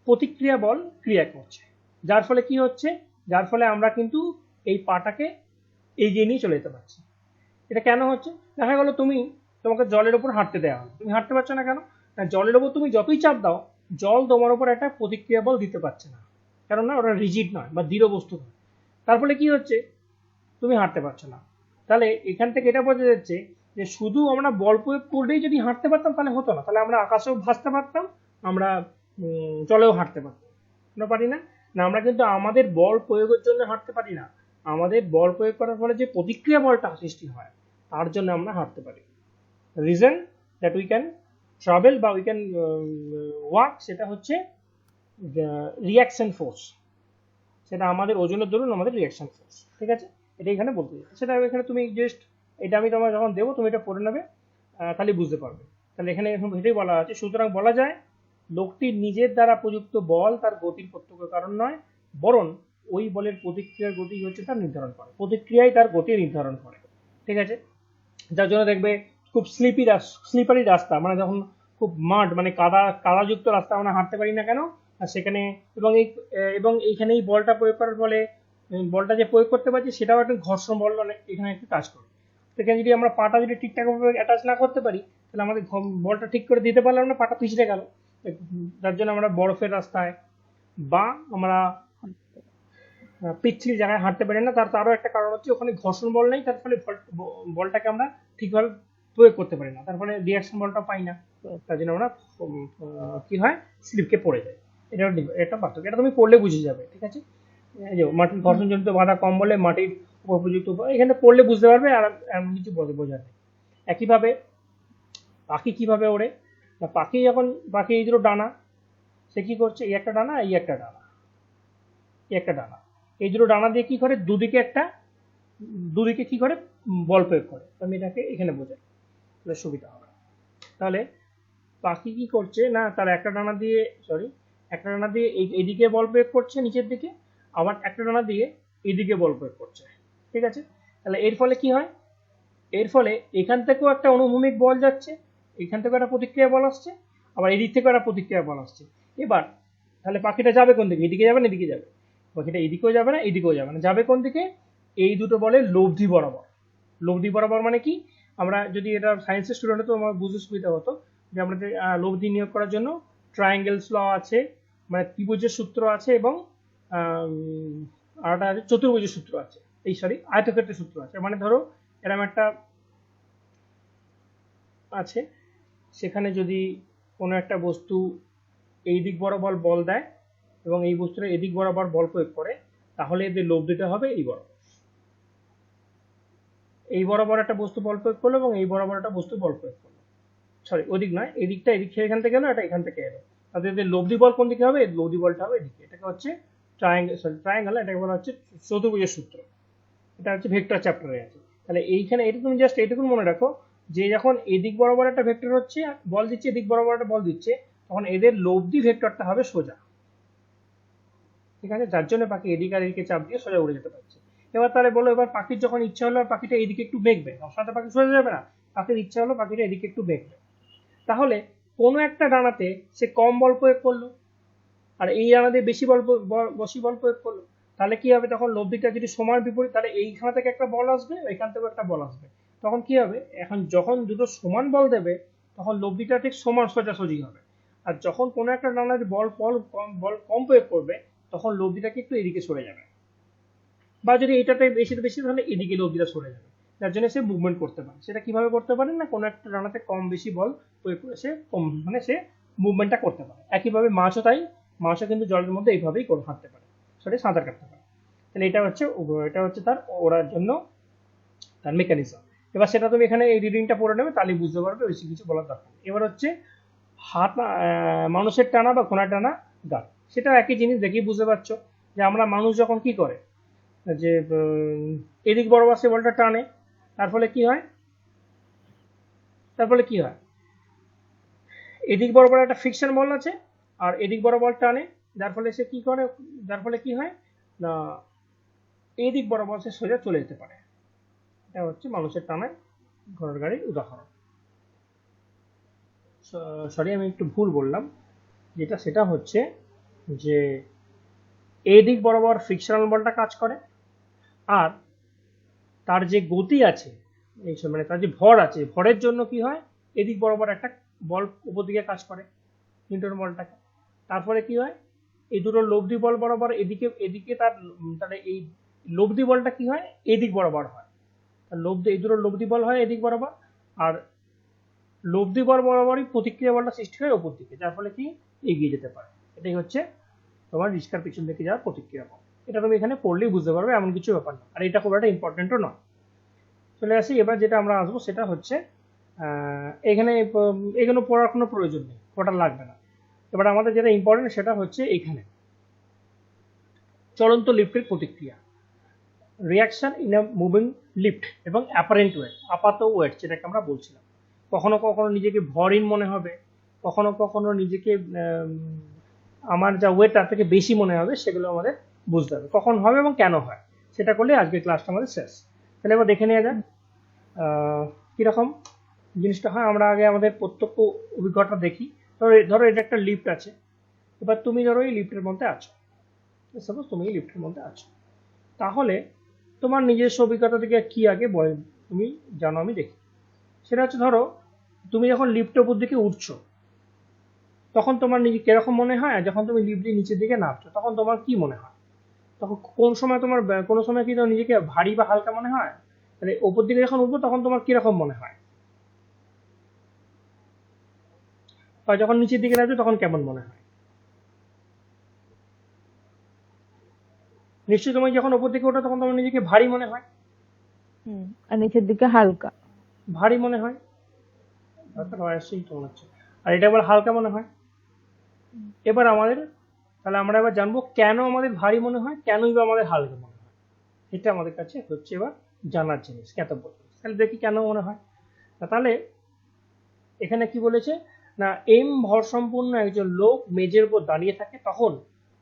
প্রতিক্রিয়া বল ক্রিয়া করছে, যার ফলে কি হচ্ছে, যার ফলে আমরা কিন্তু এই পাটাকে এগিয়ে নিয়ে চলে যেতে পারছি। এটা কেন হচ্ছে? দেখা গেল তোমাকে জলের উপর হাঁটতে দেওয়া হলো, তুমি হাঁটতে পারছো না কেন? জলের উপর তুমি যতই চাপ দাও জল তোমার উপর একটা প্রতিক্রিয়া বল দিতে পারছে না, কেননা ওটা রিজিড নয় বা দৃঢ় বস্তু নয়। ফলে কি হচ্ছে, তুমি হাঁটতে পারছো না। তাহলে এখান থেকে এটা বোঝা যাচ্ছে যে শুধু আমরা বল প্রয়োগ করলেই যদি হাঁটতে পারতাম তাহলে হতো না, তাহলে আমরা আকাশেও ভাসতে পারতাম, আমরা জলেও হাঁটতে পারতাম। আমরা পারি না, না আমরা কিন্তু আমাদের বল প্রয়োগের জন্য হাঁটতে পারি না, আমাদের বল প্রয়োগ করার ফলে যে প্রতিক্রিয়া বলটা সৃষ্টি হয় তার জন্য আমরা হাঁটতে পারি। Reason that we can travel বা উই ক্যান ওয়াক, সেটা হচ্ছে রিয়াকশন ফোর্স, সেটা আমাদের ওজনের দরুন আমাদের রিয়াকশন ফোর্স। ঠিক আছে, এটা এখানে বলতে চাই, সেটা এখানে তুমি জাস্ট এটা আমি তোমার যখন দেবো তুমি এটা পড়ে নেবে, তাহলে বুঝতে পারবে। তাহলে এখানে এখন এটাই বলা আছে, সুতরাং বলা যায় লোকটির নিজের দ্বারা প্রযুক্ত বল তার গতির প্রত্যক্ষ কারণ নয়, বরং ওই বলের প্রতিক্রিয়ার গতি হচ্ছে তার নির্ধারণ করে, প্রতিক্রিয়াই তার গতি নির্ধারণ করে। ঠিক আছে, যার জন্য দেখবে খুব স্লিপারি রাস্তা, মানে যখন খুব মাড মানে কাদাযুক্ত রাস্তা আমরা হাঁটতে পারি না কেন, আর সেখানে এবং এইখানে এই বলটা প্রয়োগ করার ফলে বলটা যে প্রয়োগ করতে পারছি সেটাও একটা ঘর্ষণ বল এখানে একটু কাজ করে। সেখানে যদি আমরা পাটা যদি ঠিকঠাকভাবে অ্যাটাচ না করতে পারি তাহলে আমাদের বলটা ঠিক করে দিতে পারলাম না, পাটা পিছড়ে গেল। যার জন্য আমরা বরফের রাস্তায় বা আমরা পিচ্ছিল জায়গায় হাঁটতে পারি না, তারও একটা কারণ হচ্ছে ওখানে ঘর্ষণ বল নেই, তার ফলে বলটাকে আমরা ঠিকভাবে প্রয়োগ করতে পারি না, তার ফলে রিয়াকশন বলটা পাই না, তার জন্য আমরা কি হয় স্লিপকে পড়ে যায়। এটা পার্থক্য, এটা তুমি পড়লে বুঝে যাবে। ঠিক আছে, এই যে মাটির ঘর্ষণজনিত বাধা কম বলে মাটির উপযুক্ত, এখানে পড়লে বুঝতে পারবে, আর এমন কিছু বোঝার নেই। একইভাবে পাখি কিভাবে ওড়ে, পাখি এই দুটো ডানা, সে কি করছে, এই একটা ডানা এই একটা ডানা, এই দুটো ডানা দিয়ে কি করে দুদিকে কি করে বল প্রয়োগ করে। আমি এটাকে এখানে বোঝাই তাহলে সুবিধা হবে। তাহলে পাখি কি করছে না, তার একটা ডানা দিয়ে এইদিকে বল প্রয়োগ করছে নিচের দিকে, আবার একটা ডানা দিয়ে এইদিকে বল প্রয়োগ করছে। ঠিক আছে, তাহলে এর ফলে কি হয়, এর ফলে এখান থেকেও একটা অনুভূমিক বল যাচ্ছে, এখান থেকে একটা প্রতিক্রিয়া বল আসছে, আবার এদিক থেকে একটা প্রতিক্রিয়া বল আসছে। এবার তাহলে পাখিটা যাবে কোন দিকে, এদিকে যাবে না এদিকে যাবে, পাখিটা এদিকেও যাবে না এদিকেও যাবে না, যাবে কোন দিকে, এই দুটো বলে লব্ধি বরাবর মানে কি, আমরা যদি এটা সায়েন্সের স্টুডেন্ট হতো আমার বুঝতে সুবিধা হতো যে আমাদের লব্ধি নিয়োগ করার জন্য ট্রায়াঙ্গেলস ল আছে, মানে ত্রিভুজের সূত্র আছে, এবং আরেকটা আছে চতুর্ভুজের সূত্র আছে, আয়তক্ষেত্রের সূত্র আছে। মানে ধরো এরকম একটা আছে, সেখানে যদি কোনো একটা বস্তু এই দিক বরাবর বল দেয় এবং এই বস্তুটা এদিক বরাবর বল প্রয়োগ করে, তাহলে এদের লব্ধিটা হবে এই বরাবর একটা বস্তু বল প্রয়োগ করলো এবং এই বরাবর একটা বস্তু বল প্রয়োগ করলো, ওদিক নয়, এদিকটা এদিক থেকে এখান থেকে এলো, এটা এখান থেকে এলো, তাহলে এদের লব্ধি বল কোন দিকে হবে, লব্ধি বলটা হবে এদিকে। এটাকে হচ্ছে ট্রায়াঙ্গেল, এটাকে বলা হচ্ছে চতুর্ভুজের সূত্র, এটা হচ্ছে ভেক্টর চ্যাপ্টারে আছে। তাহলে এইখানে এটা তুমি জাস্ট এইটুকু মনে রাখো যে যখন এদিক বরাবর একটা ভেক্টর হচ্ছে বল দিচ্ছে, এদিক বরাবর একটা বল দিচ্ছে, তখন এদের লব্ধি ভেক্টরটা হবে সোজা। ঠিক আছে, যার জন্য পাখি এদিক আর এদিকে চাপ দিয়ে সোজা উড়ে যেতে পারছে। এবার তাহলে বলো, এবার পাখির যখন ইচ্ছা হলো পাখিটা এদিকে একটু বেঁকবে, সবসময় পাখি সোজা যাবে না, পাখির ইচ্ছা হলো পাখিটা এদিকে একটু বেঁকবে, তাহলে কোনো একটা ডানাতে সে কম বল প্রয়োগ করলো আর এই ডানাতে বেশি বল প্রয়োগ করলো, তাহলে কি হবে, তখন লব্ধিটা যদি সমান বিপরীত, তাহলে এইখান থেকে একটা বল আসবে, এখান থেকে একটা বল আসবে, তখন কি হবে, এখন যখন দুটো সমান বল দেবে তখন লব্ধিটা ঠিক সমান সোজাসুজি হবে, আর যখন কোনো একটা ডানাতে বল কম প্রয়োগ করবে তখন লব্ধিটাকে একটু এদিকে সরে যাবে, বা যদি এটাতে বেশি তাহলে এদিকে লব্ধিটা সরে যাবে, যার জন্য সে মুভমেন্ট করতে পারে। সেটা কিভাবে করতে পারে না, কোনো একটা ডানাতে কম বেশি বল প্রয়োগ করে সে মুভমেন্টটা করতে পারে। একইভাবে মাছও তাই, মাছও কিন্তু জলের মধ্যে এইভাবেই হাঁটতে পারে, সাঁতার কাটতে পারে। তাহলে এটা হচ্ছে তার ওড়ার জন্য তার মেকানিজম। এবার সেটা তুমি এখানে এই রিডিংটা পড়ে নেবে, তাহলে বুঝতে পারবে, বেশি কিছু বলার দরকার নেই। এবার হচ্ছে মানুষের টানা বা ঘোড়ার টানা গাছ, সেটা একই জিনিস দেখেই বুঝতে পারছো যে আমরা মানুষ যখন কি করে যে এদিক বরাবর সে বলটা টানে, তার ফলে কি হয় এদিক বরাবর একটা ফ্রিকশন বল আছে আর এদিক বরাবর টানে, যার ফলে কি হয় না এই দিক বরাবর সে সোজা চলে যেতে পারে। এটা হচ্ছে মানুষের টানায় ঘোড়ার গাড়ির উদাহরণ। আমি একটু ভুল বললাম, সেটা হচ্ছে যে এই দিক বরাবর ফ্রিকশনাল বলটা কাজ করে, আর তার যে গতি আছে মানে তার যে ভর আছে, ভরের জন্য কি হয়, এদিক বরাবর একটা বল উপর দিকে কাজ করে নিউটন বলটাকে, তারপরে কি হয় এই দুটো লব্ধি বল বরাবর এদিকে তাহলে এই লব্ধি বলটা কি হয়, এদিক বরাবর হয়। লব্ধি, এই দুটো লব্ধি বল হয় এদিক বরাবর, আর লব্ধি বল বরাবরই প্রতিক্রিয়া বলটা সৃষ্টি হয় ওপর দিকে, যার ফলে কি এগিয়ে যেতে পারে। এটাই হচ্ছে তোমার রিস্কার পিছন দিকে যাওয়ার প্রতিক্রিয়া বল। এটা তুমি এখানে পড়লেই বুঝতে পারবে, এমন কিছু ব্যাপার না, আর এটা খুব একটা ইম্পর্টেন্টও নয়। চলে আসি এবার যেটা আমরা আসবো সেটা হচ্ছে এখানে এগুলো পড়ার কোনো প্রয়োজন নেই, পড়া লাগবে না। এবার আমাদের যেটা ইম্পর্টেন্ট সেটা হচ্ছে এখানে চলন্ত লিফটের প্রতিক্রিয়া, reaction in a moving lift এবং অ্যাপারেন্ট ওয়েট, আপাত ওয়েট যেটাকে আমরা বলছিলাম। কখনো কখনো নিজেকে ভরহীন মনে হবে, কখনো কখনো নিজেকে আমার যা ওয়েট তার থেকে বেশি মনে হবে, সেগুলো আমাদের বুঝতে হবে কখন হবে এবং কেন হয়। সেটা করলে আজকের ক্লাসটা আমাদের শেষ। তাহলে এবার দেখে নেওয়া যাক কিরকম জিনিসটা হয়। আমরা আগে আমাদের প্রত্যক্ষ অভিজ্ঞতা দেখি। ধরো এটা একটা লিফট আছে, এবার তুমি ধরো এই লিফটের মধ্যে আছো, সাপোজ তুমি এই লিফটের মধ্যে আছো, তাহলে তোমার নিজস্ব অভিজ্ঞতা থেকে কি আগে তুমি জানো আমি দেখি। সেটা হচ্ছে ধরো তুমি যখন লিফটের উপর দিকে উঠছো তখন তোমার নিজে কিরকম মনে হয়, আর যখন তুমি লিফট দিয়ে নিচের দিকে নামছো তখন তোমার কি মনে হয়, তখন কোন সময় তোমার কোনো সময় কি তোমার নিজেকে ভারী বা হালকা মনে হয়? তাহলে ওপর দিকে যখন উঠবো তখন তোমার কিরকম মনে হয়, বা যখন নিচের দিকে নামছো তখন কেমন মনে হয়? নিশ্চয়ই তুমি যখন ওপর দিকে ওঠো তখন তোমার নিজেকে ভারী মনে হয়, আর নিচের দিকে হালকা। ভারী মনে হয়, আর এটা আবার হালকা মনে হয়। এবার আমাদের তাহলে আমরা এবার জানবো কেন আমাদের ভারী মনে হয়, কেনই বা আমাদের হালকা মনে হয়। এটা আমাদের কাছে হচ্ছে এবার জানার জিনিস, জ্ঞাতব্য জিনিস। তাহলে দেখি কেন মনে হয়। তাহলে এখানে কি বলেছে না, এম ভর সম্পন্ন একজন লোক মেঝের উপর দাঁড়িয়ে থাকে, তখন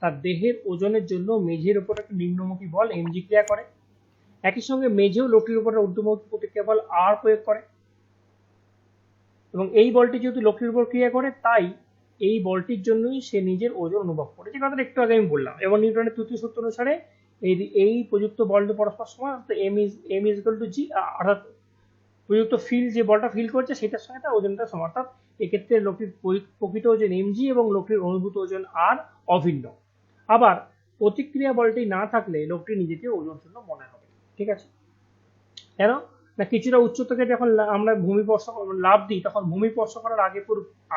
তার দেহের ওজনের জন্য মেঝের উপর একটা নিম্নমুখী বল এমজি ক্রিয়া করে। একই সঙ্গে মেঝেও লোকটির উপর ঊর্ধ্বমুখী প্রতিক্রিয়া বল আর প্রয়োগ করে, এবং এই বলটি যেহেতু লোকটির উপর ক্রিয়া করে তাই এই বলটির জন্যই সে নিজের ওজন অনুভব করে, যে কথাটা একটু আগে আমি বললাম। এবং নিউটনের তৃতীয় সূত্র অনুসারে এই প্রযুক্ত বলটি পরস্পর সমান, এম ইজ ইকুয়াল টু জি, অর্থাৎ প্রযুক্ত ফিল যে বলটা ফিল করছে সেটার সঙ্গে তার ওজনটা সমান। অর্থাৎ এক্ষেত্রে লোকটির প্রকৃত ওজন এমজি এবং লোকটির অনুভূত ওজন আর অভিন্ন। আবার প্রতিক্রিয়া বলটি না থাকলে লোকটি নিজেকে ওজন শূন্য মনে হবে। ঠিক আছে, কেন না, কিছুটা উচ্চ থেকে যখন আমরা ভূমিস্পর্শ লাভ দিই তখন ভূমিস্পর্শ করার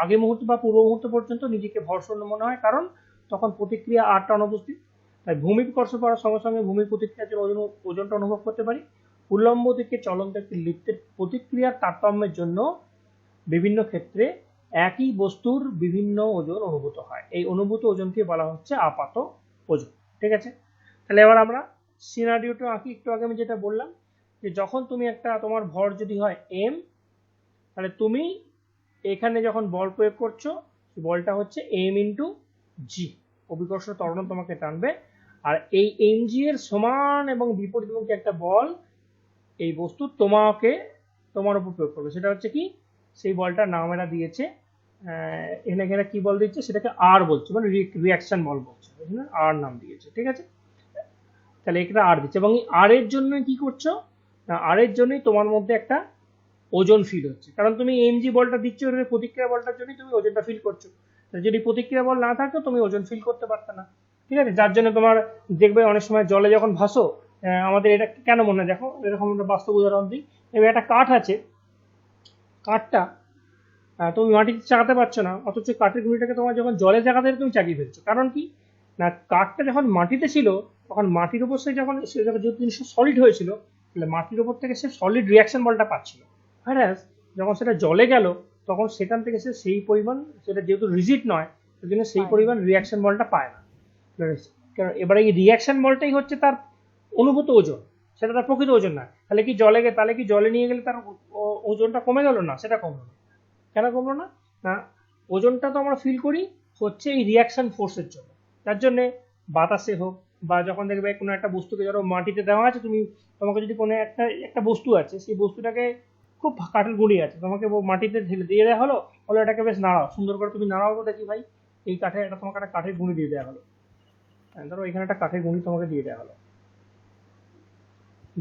আগে মুহূর্ত বা পূর্ব মুহূর্ত পর্যন্ত নিজেকে ভরশূন্য মনে হয়, কারণ তখন প্রতিক্রিয়া আরটা অনুপস্থিত। তাই ভূমিস্পর্শ করার সঙ্গে সঙ্গে ভূমি প্রতিক্রিয়ার জন্য ওজনটা অনুভব করতে পারি। উল্লম্ব দিকে চলন্ত একটি লিফটের প্রতিক্রিয়ার তারতম্যের জন্য বিভিন্ন ক্ষেত্রে একই বস্তুর বিভিন্ন ওজন অনুভূত হয়। এই অনুভূত ওজনকে বলা হচ্ছে আপাত ওজন। ঠিক আছে, তাহলে এবার আমরা সিনারিওটা আঁকি। একটু আগে আমি যেটা বললাম যে যখন তুমি তোমার ভর যদি হয় এম, তাহলে তুমি এখানে যখন বল প্রয়োগ করছো বলটা হচ্ছে এম ইন্টু জি, অভিকর্ষ ত্বরণ তোমাকে টানবে, আর এই এম জি এর সমান এবং বিপরীতমুখী একটা বল এই বস্তু তোমার উপর প্রয়োগ করবে। সেটা হচ্ছে কি, সেই বলটার নাম এরা দিয়েছে, এখানে কি বল দিচ্ছে সেটাকে আর বলছে, মানে রিয়াকশন বল বলছে, আর নাম দিয়েছে। ঠিক আছে, তাহলে এটা আর দিচ্ছে, এবং আর এর জন্য কি করছো না, আর এর জন্যই তোমার মধ্যে একটা ওজন ফিল হচ্ছে, কারণ তুমি এমজি বলটা দিচ্ছ প্রতিক্রিয়া বলটার জন্যই তুমি ওজনটা ফিল করছো। যদি প্রতিক্রিয়া বল না থাকতো তুমি ওজন ফিল করতে পারতে না। ঠিক আছে, যার জন্য তোমার দেখবে অনেক সময় জলে যখন ভাসো, আমাদের এটা কেন মনে হয়, দেখো এরকম একটা বাস্তব উদাহরণ দিই। এবার একটা কাঠ আছে, কাঠটা তুমি মাটিতে চাকাতে পারছো না, অথচ কাঠের গুঁড়িটাকে তোমার যখন জলে চাকাতে তুমি চাকিয়ে ফেলছো। কারণ কি না, কাঠটা যখন মাটিতে ছিল তখন মাটির উপর সে যখন যেহেতু জিনিসটা সলিড হয়েছিল, তাহলে মাটির উপর থেকে সে সলিড রিয়াকশন বলটা পাচ্ছিল। হ্যাঁ, যখন সেটা জলে গেল তখন সেখান থেকে সে সেই পরিমাণ, সেটা যেহেতু রিজিড নয় সেই জন্য সেই পরিমাণ রিয়াকশন বলটা পায় না। এবারে এই রিয়াকশন বলটাই হচ্ছে তার অনুভূত ওজন, সেটা তার প্রকৃত ওজন না। তাহলে কি জলে নিয়ে গেলে তার ওজনটা কমে গেল না? সেটা কমলো না। কেন কমলো না? না, ওজনটা তো আমরা ফিল করি হচ্ছে এই রিয়াকশন ফোর্সের জন্য। যার জন্যে বাতাসে হোক বা যখন দেখবে কোনো একটা বস্তুকে ধরো মাটিতে দেওয়া আছে, তোমাকে যদি কোনো একটা বস্তু আছে, সেই বস্তুটাকে খুব কাঠের গুঁড়ি আছে, তোমাকে মাটিতে ঢেলে দিয়ে দেওয়া হলো, এটাকে বেশ নাড়াও, সুন্দর করে তুমি নাড়াও তো দেখি ভাই এই তোমাকে একটা কাঠের গুঁড়ি দিয়ে দেওয়া হলো। ধরো এখানে একটা কাঠের গুঁড়ি তোমাকে দিয়ে দেওয়া হলো,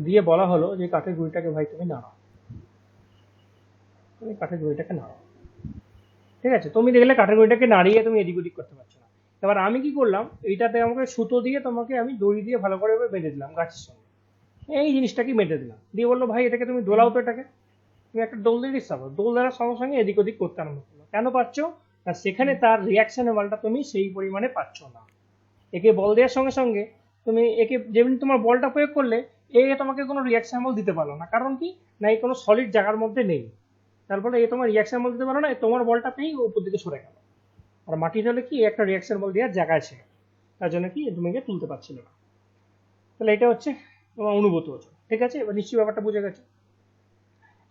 দিয়ে বলা হলো যে কাঠের গুঁড়িটাকে ভাই তুমি নাড়াও, তুমি কাঠের গুঁড়িটাকে নাড়াও। ঠিক আছে, তুমি দেখলে কাঠের গুঁড়িটাকে নাড়িয়ে তুমি এদিক ওদিক করতে পারছো না, এবার আমি কি করলাম, এইটাতে আমাকে সুতো দিয়ে তোমাকে আমি দড়ি দিয়ে ভালো করে বেঁধে দিলাম গাছের সঙ্গে, এই জিনিসটাকে বেঁধে দিলাম, দিয়ে বললো ভাই এটাকে তুমি দোলাও তো, এটাকে তুমি একটা দোল দিয়ে দিচ্ছ, দোল দেওয়ার সঙ্গে সঙ্গে এদিক ওদিক করতে আরম্ভ করলো। কেন পাচ্ছ না, সেখানে তার রিয়াকশনের বলটা তুমি সেই পরিমাণে পাচ্ছ না। একে বল দেওয়ার সঙ্গে সঙ্গে তুমি একে যেমনি তোমার বলটা প্রয়োগ করলে এ তোমাকে কোনো রিয়াকশন বল দিতে পারলো না, কারণ কি না, এই কোনো সলিড জায়গার মধ্যে নেই, তারপরে এ তোমার রিয়াকশন বল দিতে পারলো না, তোমার বলটা পেয়েই উপর দিকে সরে গেল। আর মাটির হলে কি একটা রিয়াকশন বল দেওয়ার জায়গায় ছিল, তার জন্য কি তুমি একে তুলতে পারছিল না। তাহলে এটা হচ্ছে তোমার অনুভূত ওজন। ঠিক আছে, এবার নিশ্চয়ই ব্যাপারটা বুঝে গেছে।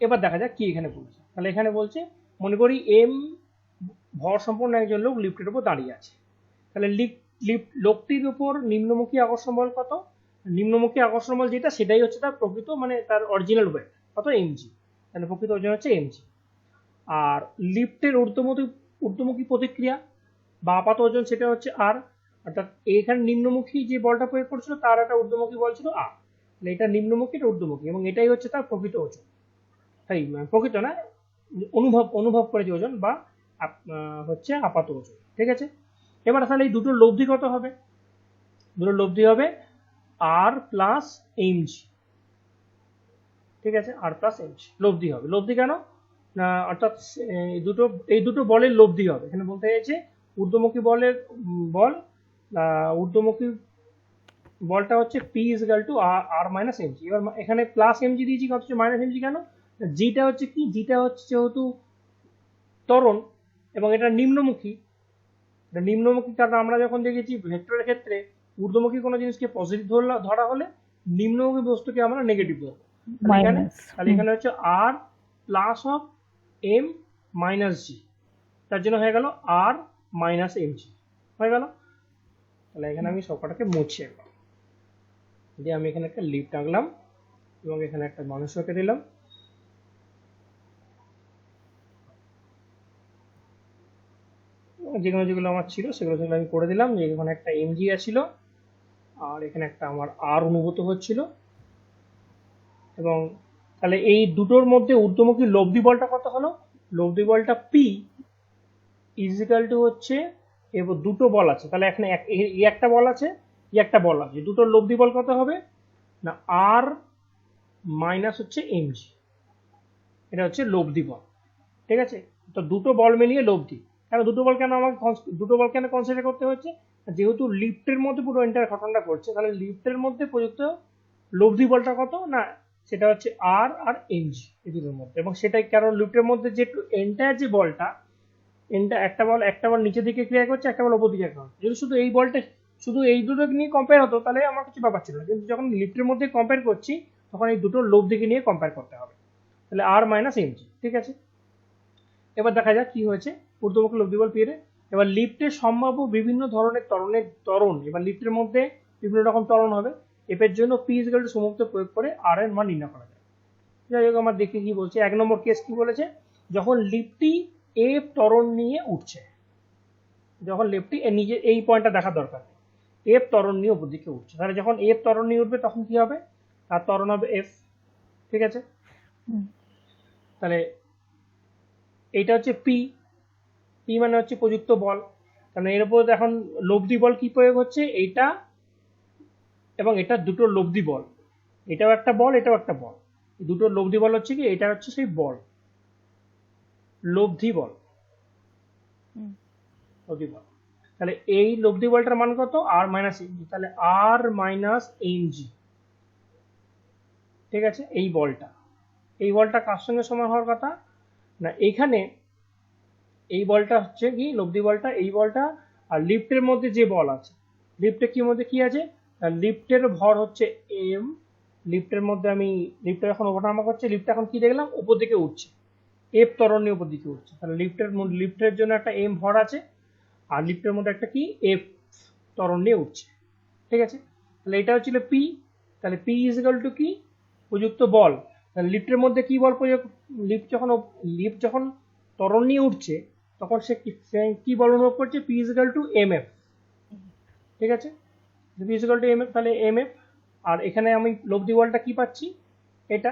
এবার দেখা যাক কি এখানে বলছে। তাহলে এখানে বলছে মনে করি এম ভর সম্পন্ন একজন লোক লিফটের উপর দাঁড়িয়ে আছে। তাহলে লোকটির উপর নিম্নমুখী আকর্ষণ বল কত, নিম্নমুখী আকর্ষণ বল যেটা সেটাই হচ্ছে তার প্রকৃত মানে তার অরিজিনাল ওয়েট কত, এমজি। তাহলে প্রকৃত ওজন হচ্ছে এমজি। আর লিফটের ঊর্ধ্বমুখী প্রতিক্রিয়া বা আপাত ওজন সেটা হচ্ছে আর, অর্থাৎ এখানে নিম্নমুখী যে বলটা প্রয়োগ করছিল তার একটা ঊর্ধ্বমুখী বল ছিল আর, তাহলে এটা নিম্নমুখী এটা ঊর্ধ্বমুখী, এবং এটাই হচ্ছে তার প্রকৃত ওজন। তাই প্রকৃত না, অনুভব করে যে ওজন বা হচ্ছে আপাত ওজন। ঠিক আছে, এবার তাহলে এই দুটোর লব্ধি কত হবে, দুটোর লব্ধি হবে আর প্লাস এমজি। ঠিক আছে, আর প্লাস এমজি লব্ধি হবে। লব্ধি কেন না, অর্থাৎ এই দুটো বলের লব্ধি হবে। এখানে বলতে চাইছে ঊর্ধ্বমুখী বলের বল, ঊর্ধ্বমুখী বলটা হচ্ছে P is equal to R minus MG. এবার এখানে প্লাস এমজি দিয়েছি, কত হচ্ছে মাইনাস এমজি কেন, জিটা হচ্ছে কি, জিটা হচ্ছে যেহেতু ত্বরণ এবং এটা নিম্নমুখী, নিম্নমুখী কারণ আমরা যখন দেখেছি ভেক্টরের ক্ষেত্রে ঊর্ধ্বমুখী কোনো জিনিসকে পজিটিভ ধরা হলে নিম্নমুখী বস্তুকে আমরা নেগেটিভ ধরবো। তাহলে এখানে হচ্ছে আর প্লাস অফ এম মাইনাস জি, তার জন্য হয়ে গেল আর মাইনাস এম জি হয়ে গেল। তাহলে এখানে আমি সবকটাকে মুছে একবার দিয়ে আমি এখানে একটা লিফট আঁকলাম এবং এখানে একটা মানুষ রেখে দিলাম। যেগুলো আমার ছিল সেগুলো আমি করে দিলাম, যে এখানে একটা এমজি ছিল আর এখানে একটা আমার আর অনুভূত হচ্ছিল। এবং তাহলে এই দুটোর মধ্যে ঊর্ধ্বমুখী লব্ধি বলটা কত হলো, লব্ধি বলটা পি ইজ ইকুয়াল টু হচ্ছে, এবার দুটো বল আছে তাহলে এখানে একটা বল আছে একটা বল আছে, দুটোর লব্ধি বল কত হবে না আর মাইনাস হচ্ছে এমজি, এটা হচ্ছে লব্ধি বল। ঠিক আছে, তো দুটো বল মিলিয়ে লব্ধি। কেন দুটো বল কেন আমাকে কনসিডার করতে হচ্ছে, যেহেতু লিফটের মধ্যে পুরো এন্টার ঘটনাটা করছে, তাহলে লিফটের মধ্যে প্রযুক্ত লব্ধি বলটা কত না সেটা হচ্ছে আর আর এমজি এই দুটোর মধ্যে। এবং সেটাই কারণ লিফটের মধ্যে যে এন্টার যে বলটা একটা বল নিচের দিকে ক্রিয়া করছে, একটা বল উপর দিকে ক্রিয়া করছে। যদি শুধু এই বলটা শুধু এই দুটো নিয়ে কম্পেয়ার হতো তাহলে আমার কিছু ব্যাপার ছিল না, কিন্তু যখন লিফটের মধ্যে কম্পেয়ার করছি তখন এই দুটো লব্ধিকে নিয়ে কম্পেয়ার করতে হবে। তাহলে আর মাইনাস এমজি। ঠিক আছে, এবার দেখা যাক কি হয়েছে ঊর্ধ্বমুখী লব্ধি বল পেয়ে। এবার লিফটের সম্ভাব্য বিভিন্ন ধরনের ত্বরণ, এবার লিফটের মধ্যে বিভিন্ন রকম ত্বরণ হবে। এর জন্য পি ইজ ইকুয়াল টু সমুক্ত প্রয়োগ করে আর এর মান নির্ণয় করা যায়। যাই হোক, আমার দেখি কি বলছে। এক নম্বর কেস কি বলেছে, যখন লিফটটি এফ ত্বরণ নিয়ে উঠছে, যখন লিফটটি নিজে এই পয়েন্টটা দেখা দরকার, এফ ত্বরণ নিয়ে উপর দিকে উঠছে, তাহলে যখন এফ ত্বরণ নিয়ে উঠবে তখন কি হবে, আর ত্বরণ হবে এফ। ঠিক আছে, তাহলে এইটা হচ্ছে পি, পি মানে হচ্ছে প্রযুক্ত বল। কারণ এর উপর এখন লব্ধি বল কি প্রয়োগ হচ্ছে, এইটা এবং এটা দুটো লব্ধি বল, এটাও একটা বল এটাও একটা বল, দুটো লব্ধি বল হচ্ছে কি, এটা হচ্ছে সেই বল লব্ধি বল, লব্ধি বল। তাহলে এই লব্ধি বলটার মান কত, আর মাইনাস এমজি, তাহলে আর মাইনাস এমজি। ঠিক আছে, এই বলটা কার সঙ্গে সমান হওয়ার কথা না, এইখানে এই বলটা হচ্ছে কি লব্ধি বলটা, এই বলটা আর লিফটের মধ্যে যে বল আছে, লিফটের কি মধ্যে কি আছে, লিফটের ভর হচ্ছে এম, লিফটের মধ্যে আমি লিফটটা এখন ওঠানামা করছে, লিফট এখন কি দেখলাম উপর দিকে উঠছে, এফ ত্বরণ নিয়ে উপর দিকে উঠছে, তাহলে লিফটের জন্য একটা এম ভর আছে আর লিফটের মধ্যে একটা কি এফ ত্বরণ নিয়ে উঠছে। ঠিক আছে, তাহলে এটা হচ্ছিল পি, তাহলে পি ইজ ইকুয়াল টু কি প্রযুক্ত বল, তাহলে লিফটের মধ্যে কি বল প্রয়োগ, লিফট যখন ত্বরণ নিয়ে উঠছে তখন সে কি বল অনুভব করছে, P is equal to M F. ঠিক আছে, P is equal to M F, তাহলে এম এফ। আর এখানে আমি লব্ধি বলটা কি পাচ্ছি, এটা,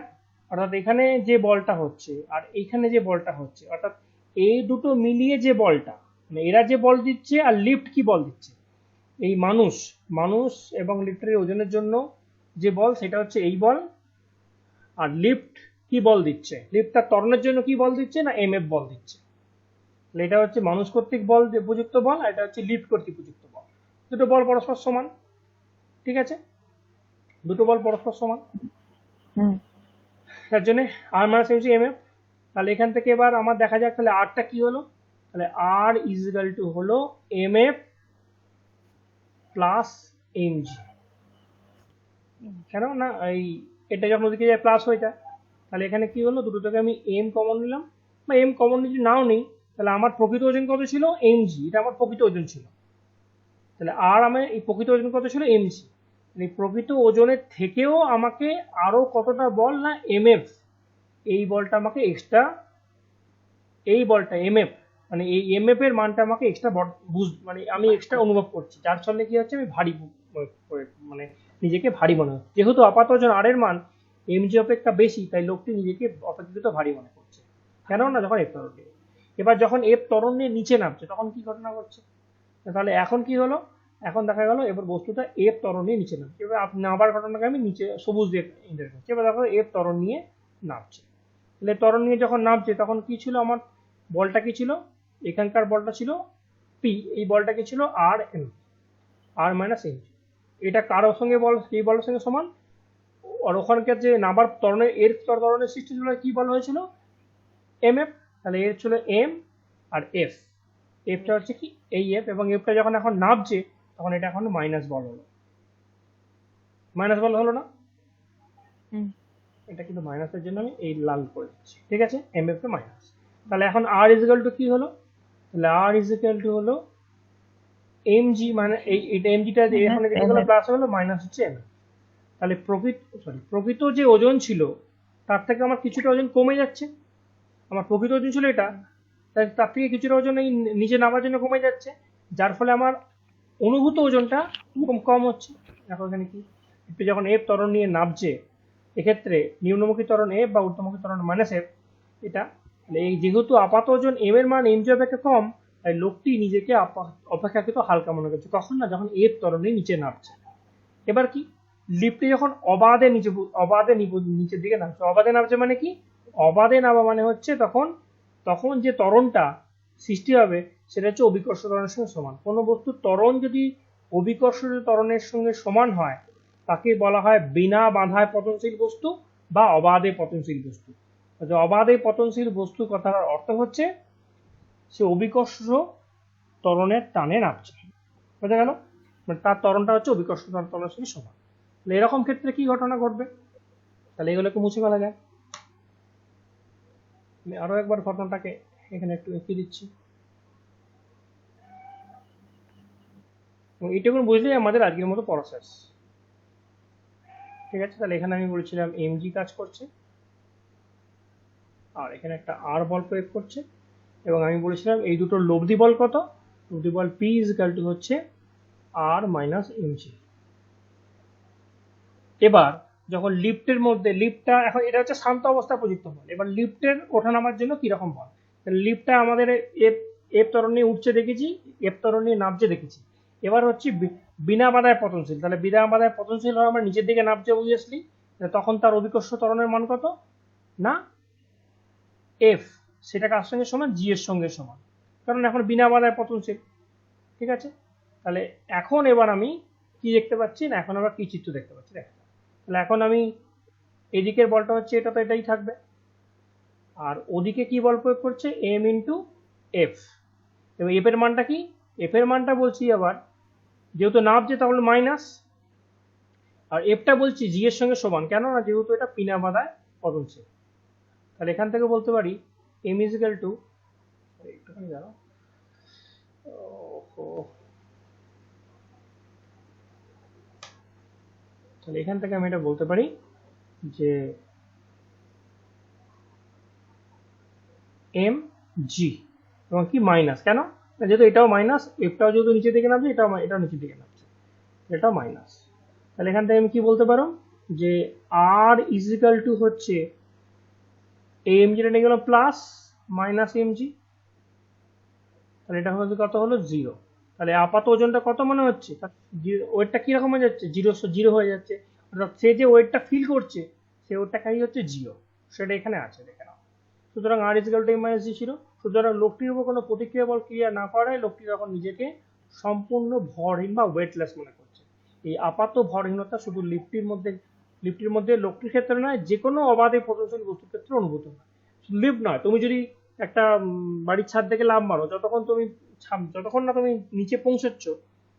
অর্থাৎ এখানে যে বলটা হচ্ছে আর এইখানে যে বলটা হচ্ছে, অর্থাৎ এই দুটো মিলিয়ে যে বলটা, মানে এরা যে বল দিচ্ছে আর লিফট কি বল দিচ্ছে, এই মানুষ মানুষ এবং লিফটের ওজনের জন্য যে বল সেটা হচ্ছে এই বল। আর লিফট কি বল দিচ্ছে, লিফট তার ত্বরণের জন্য কি বল দিচ্ছে না এমএফ বল দিচ্ছে। তাহলে এটা হচ্ছে মানুষ কর্তৃক বল উপযুক্ত বল, আর এটা হচ্ছে লিফট কর্তৃক উপযুক্ত বল। দুটো বল পরস্পর সমান, ঠিক আছে, দুটো বল পরস্পর সমান, হুম তার জন্য আর মাইনাস এমজি এমএফ। তাহলে এখান থেকে এবার আমার দেখা যাক তাহলে আরটা কি হলো, তাহলে আর ইজ ইকুয়াল টু হলো এমএফ প্লাস এমজি। কেন না এই এটা যখন ওদিকে যায় প্লাস হয়ে যায়, তাহলে এখানে কি হলো, দুটো থেকে আমি এম কমন নিলাম, বা এম কমন যদি নাও নেই, তাহলে আমার প্রকৃত ওজন কত ছিল এমজি, এটা আমার প্রকৃত ওজন ছিল। তাহলে আর আমার এই প্রকৃত ওজন কত ছিল এমজি, এই প্রকৃত ওজনের থেকেও আমাকে আরো কতটা বল না এমএফ, এই বলটা আমাকে এক্সট্রা, এই বলটা এমএফ মানে এই এমএফ এর মানটা আমাকে এক্সট্রা মানে আমি এক্সট্রা অনুভব করছি, যার ফলে কি হচ্ছে আমি ভারী মানে নিজেকে ভারী মনে হচ্ছে। যেহেতু আপাত ওজন আর এর মান এমজি অপেক্ষা বেশি, তাই লোকটি নিজেকে অপেক্ষাকৃত ভারী মনে করছে। কেন না যখন এফ ত্বরণ নিয়ে, এবার যখন এফ ত্বরণ নিয়ে নিচে নামছে তখন কি ঘটনা ঘটছে, তাহলে এখন কি হলো, এখন দেখা গেল এবার বস্তুটা এফ ত্বরণ নিয়ে নিচে নামছে। এবার নামার ঘটনাকে আমি নিচে সবুজ দিয়ে ইন্ডিকেট করছি। এবার দেখো এফ ত্বরণ নিয়ে নামছে, তাহলে ত্বরণ নিয়ে যখন নামছে তখন কি ছিল, আমার বলটা কি ছিল, এখানকার বলটা ছিল পি, এই বলটা কি ছিল আর এম, আর মাইনাস এম। এটা কার সঙ্গে বল, এই বলের সঙ্গে সমান, আর ওখানকার যে নাম্বার ত্বরণের এর ত্বরণের সৃষ্টি ছিল কি বল হয়েছিল এম এফ, তাহলে এর ছিল এম আর এফ, এফটা হচ্ছে কি এই এফ, এবং এফটা যখন এখন নামছে তখন এটা এখন মাইনাস বল হলো, মাইনাস বল হলো না, হুম এটা কিন্তু মাইনাসের জন্য আমি এই লাল করে দিচ্ছি, ঠিক আছে, এম এফ এ মাইনাস। তাহলে এখন আর ইজ ইকুয়াল টু কি হলো, তাহলে আর ইজ ইকুয়াল টু হলো এমজি, মানে এই এটা এমজিটা এখানে যেটা হলো প্লাস হলো মাইনাস হচ্ছে এম। তাহলে প্রকৃত যে ওজন ছিল তার থেকে আমার কিছুটা ওজন কমে যাচ্ছে, আমার প্রকৃত ওজন ছিল এটা, তার থেকে কিছুটা ওজন এই নিচে নামার জন্য কমে যাচ্ছে, যার ফলে আমার অনুভূত ওজনটা কম হচ্ছে। দেখো এখানে কি, একটু যখন এফ ত্বরণ নিয়ে নামছে, এক্ষেত্রে নিম্নমুখী ত্বরণ এফ বা ঊর্ধ্বমুখী ত্বরণ মাইনাস এফ, এটা এই যেহেতু আপাত ওজন এম এর মান এমজি অপেক্ষা কম, তাই লোকটি নিজেকে অপেক্ষাকৃত হালকা মনে করছে, কখন না যখন এফ ত্বরণে নিচে নামছে। এবার কি, লিফটে যখন নিচের দিকে নামছে, অবাধে নামছে মানে কি, অবাধে নামা মানে হচ্ছে তখন তখন যে ত্বরণটা সৃষ্টি হবে সেটা হচ্ছে অভিকর্ষ ত্বরণের সঙ্গে সমান। কোনো বস্তুর ত্বরণ যদি অভিকর্ষ ত্বরণের সঙ্গে সমান হয় তাকে বলা হয় বিনা বাধায় পতনশীল বস্তু বা অবাধে পতনশীল বস্তু। অবাধে পতনশীল বস্তু কথার অর্থ হচ্ছে সে অভিকর্ষ ত্বরণের টানে নামছে, বোঝা গেল, মানে তার ত্বরণটা হচ্ছে অভিকর্ষ ত্বরণের সঙ্গে সমান। তাহলে এরকম ক্ষেত্রে কি ঘটনা ঘটবে, তাহলে এগুলোকে মুছে ফেলা যায়। আমি আরো একবার ঘটনাটাকে এখানে একটু এঁকে দিচ্ছি, এবং এইটুকু বুঝলেই আমাদের আজকের মতো পড়া শেষ, ঠিক আছে। তাহলে এখানে আমি বলেছিলাম এমজি কাজ করছে, আর এখানে একটা আর বল প্রয়োগ করছে, এবং আমি বলেছিলাম এই দুটোর লব্ধি বল কত, লব্ধি বল পি ইজ ইকুয়াল টু হচ্ছে আর মাইনাস এমজি। এবার যখন লিফটের মধ্যে, লিফটটা এখন এটা হচ্ছে শান্ত অবস্থা প্রযুক্ত বল, এবার লিফটের ওঠানামার জন্য কিরকম বল, লিফটটা আমাদের এফ এফ ত্বরণ নিয়ে উঠছে দেখেছি, এফ ত্বরণ নিয়ে নামছে দেখেছি। এবার হচ্ছে বিনা বাধায় পতনশীল, তাহলে বিনা বাধায় পতনশীল হওয়া আমরা নিচের দিকে নামছে অবভিয়াসলি, তখন তার অভিকর্ষ ত্বরণের মান কত না এফ, সেটা কার সঙ্গে সমান, জি এর সঙ্গে সমান, কারণ এখন বিনা বাধায় পতনশীল, ঠিক আছে। তাহলে এখন এবার আমি কি দেখতে পাচ্ছি না, এখন আবার কি চিত্র দেখতে পাচ্ছি, দেখ তাহলে এখন আমি এদিকের বলটা হচ্ছে এটা, তো এটাই থাকবে, আর ওদিকে কি বল প্রয়োগ করছে এম ইন্টু এফ, এবং এফ এর মানটা কি, এফ এর মানটা বলছি আবার যেহেতু নামছে তাহলে মাইনাস, আর এফটা বলছি জি এর সঙ্গে সমান, কেন না যেহেতু এটা বিনা বাধায় পতনশীল। তাহলে এখান থেকে বলতে পারি এম ইজ ইকুয়াল টু, একটুখানি দাঁড়াও, তাহলে এখান থেকে আমি এটা বলতে পারি যে এম জি, এবং কি মাইনাস, কেন যেহেতু এটাও মাইনাস, এফটাও যেহেতু নিচের দিকে নামছে, এটাও নিচের দিকে নামছে, এটাও মাইনাস। তাহলে এখান থেকে আমি কি বলতে পারো যে আর ইজ ইকুয়াল টু হচ্ছে এম জিটা নিয়ে গেল প্লাস মাইনাস এম জি, তাহলে এটা হবে কত হলো 0। তাহলে আপাত ওজনটা কত মনে হচ্ছে, ওয়েটটা কিরকম হয়ে যাচ্ছে, 0 হয়ে যাচ্ছে। অর্থাৎ সে যে ওয়েটটা ফিল করছে সে ওয়েটটা খাই হচ্ছে 0, সেটা এখানে আছে দেখে নাও। সুতরাং আর ইজিক্যাল টু এম মাইনাস জি ছিল। সুতরাং লোকটির উপর কোনো প্রতিক্রিয়া বল ক্রিয়া না করায় লোকটি তখন নিজেকে সম্পূর্ণ ভরহীন বা ওয়েটলেস মনে করছে। এই আপাত ভরহীনতা শুধু লিফটির মধ্যে লোকটির ক্ষেত্রে নয়, যে কোনো অবাধে পতনশীল বস্তুর ক্ষেত্রে অনুভূত হয়। লিফট নয়, তুমি যদি একটা বাড়ির ছাদ থেকে লাফ মারো, যতক্ষণ না তুমি নিচে পৌঁছচ্ছ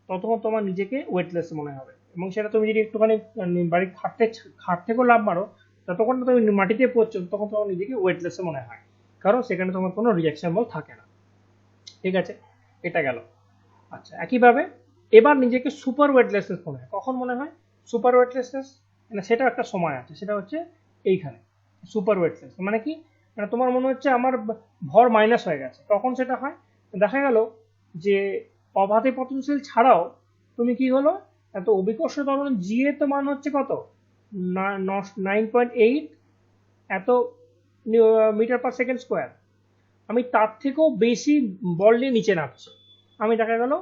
ততক্ষণ তোমার নিজেকে ওয়েটলেস মনে হবে। এবং সেটা তুমি যদি একটুখানি বাড়ির খাট থেকেও লাফ মারো, যতক্ষণ না তুমি মাটিতে পড়ছো তখন তোমার নিজেকে ওয়েটলেস মনে হয়, কারণ সেখানে তোমার কোনো রিয়াকশন বল থাকে না। ঠিক আছে, এটা গেল। আচ্ছা, একইভাবে এবার নিজেকে সুপার ওয়েটলেসনেস মনে হয়। কখন মনে হয় সুপার ওয়েটলেসনেস? মানে সেটা একটা সময় আছে, সেটা হচ্ছে এইখানে। সুপার ওয়েটলেস মানে কি, মানে তোমার মনে হচ্ছে আমার ভর মাইনাস হয়ে গেছে। কখন সেটা হয়? দেখা গেল যে অবাধে পতনশীল ছাড়াও তুমি কি হলো, এত অভিকর্ষ ত্বরণ জি এর তো মান হচ্ছে কত, 9.8 এত মিটার পার সেকেন্ড স্কোয়ার। আমি তার থেকেও বেশি বল নিয়ে নিচে নামছি। আমি দেখা গেল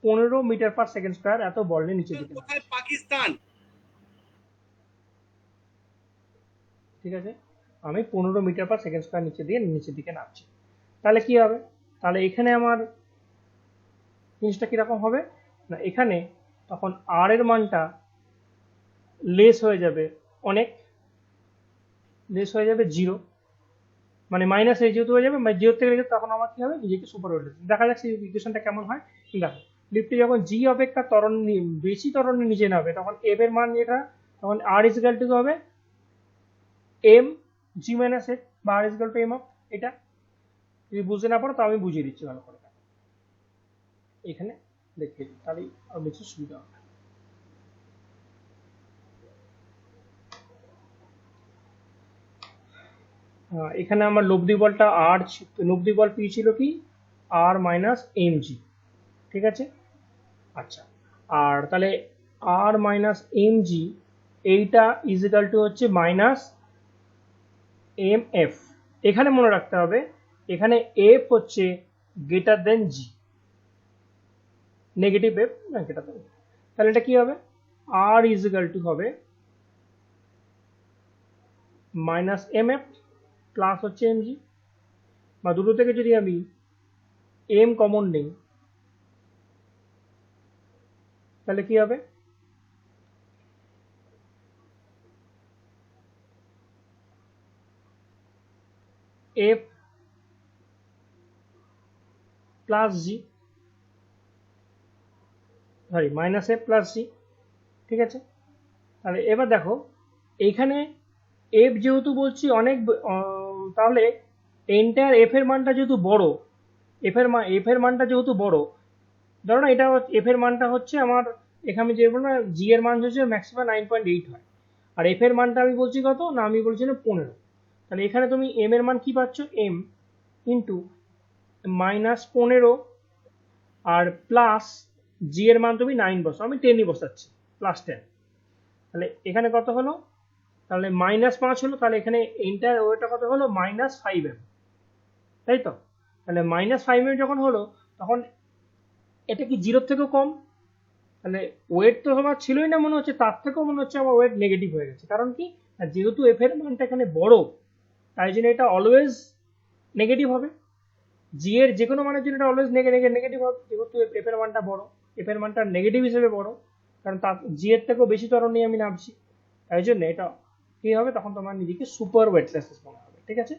15 মিটার পার সেকেন্ড স্কোয়ার এত বল নিয়ে নিচের দিকে নামছি। পাকিস্তান। ঠিক আছে, আমি 15 মিটার পার সেকেন্ড স্কোয়ার নিচের দিকে নামছি। তাহলে কি হবে? তাহলে এখানে আমার জিনিসটা কিরকম হবে না, এখানে তখন আর এর মানটা লেস হয়ে যাবে, অনেক লেস হয়ে যাবে 0, মানে মাইনাস এই যেহেতু হয়ে যাবে, 0 থেকে লেগে তখন আমার কি হবে, নিজেকে সুপার ওয়েটলেস। দেখা যাক সেই ইকুয়েশনটা কেমন হয়। দেখো, লিফটে যখন জি অপেক্ষা বেশি ত্বরণ নিচে নামবে তখন এফ এর মান যেটা, তখন আর ইজিক্যাল টু হবে এম জি মাইনাস এফ, বা আর ইজিক্যাল টু এম অফ। এটা যদি বুঝতে না পারো তো আমি বুঝিয়ে দিচ্ছি ভালো করে, এখানে দেখিয়ে দিই, তাহলেই আর বেশি সুবিধা হবে। এখানে আমার লব্ধি বলটা লব্ধি বল পি ছিল কি আর মাইনাস এম জি। ঠিক আছে, আচ্ছা, আর তাহলে আর মাইনাস এম জি এইটা ইজিক্যাল টু হচ্ছে মাইনাস এম এফ। এখানে মনে রাখতে হবে এখানে এফ হচ্ছে গ্রেটার দেন জি, নেগেটিভ এফ না গ্রেটার দেন। তাহলে এটা কি হবে, আর ইজিক্যাল টু হবে মাইনাস এম এফ প্লাস হচ্ছে এম জি, বা দুটো থেকে যদি আমি এম কমন নেই তাহলে কি হবে, এফ প্লাস জি, সরি মাইনাস এফ প্লাস জি। ঠিক আছে, তাহলে এবার দেখো এইখানে এফ যেহেতু বলছি অনেক, তাহলে এন্টার এফ এর মানটা যেহেতু বড়, এফ এর মানটা যেহেতু বড়, ধরো না এটা এফ এর মানটা হচ্ছে আমার, এখানে যে বলবো না জি এর মান হচ্ছে ম্যাক্সিমাম 9.8 হয়, আর এফ এর মানটা আমি বলছি কত না, আমি বলছি না 15। তাহলে এখানে তুমি এম এর মান কি পাচ্ছ, এম ইন্টু -15 আর প্লাস জি এর মান তুমি 9 বসো, আমি 10ই বসাচ্ছি, +10। তাহলে এখানে কত হলো, তাহলে -5 হলো, তাহলে এখানে এন্টার ওয়েটা কত হলো -5m, তাই তো? তাহলে -5m যখন হলো তখন এটা কি 0 থেকেও কম, তাহলে ওয়েট তো আমার ছিলই না মনে হচ্ছে, তার থেকেও মনে হচ্ছে আমার ওয়েট নেগেটিভ হয়ে গেছে। কারণ কি, যেহেতু এফ এর মানটা এখানে বড় তাই জন্য এটা অলওয়েজ নেগেটিভ হবে, জি এর যে কোনো মানের জন্য এটা অলওয়েজ নেগেটিভ হবে, যেহেতু এফ এর মানটা বড়, এফ এর মানটা নেগেটিভ হিসেবে বড়, কারণ তার জি এর থেকেও বেশি ত্বরণ নিয়ে আমি নামছি, তাই জন্য এটা কি হবে, তখন তোমার নিজেকে সুপার ওয়েটলেসনেস মনে হবে। ঠিক আছে,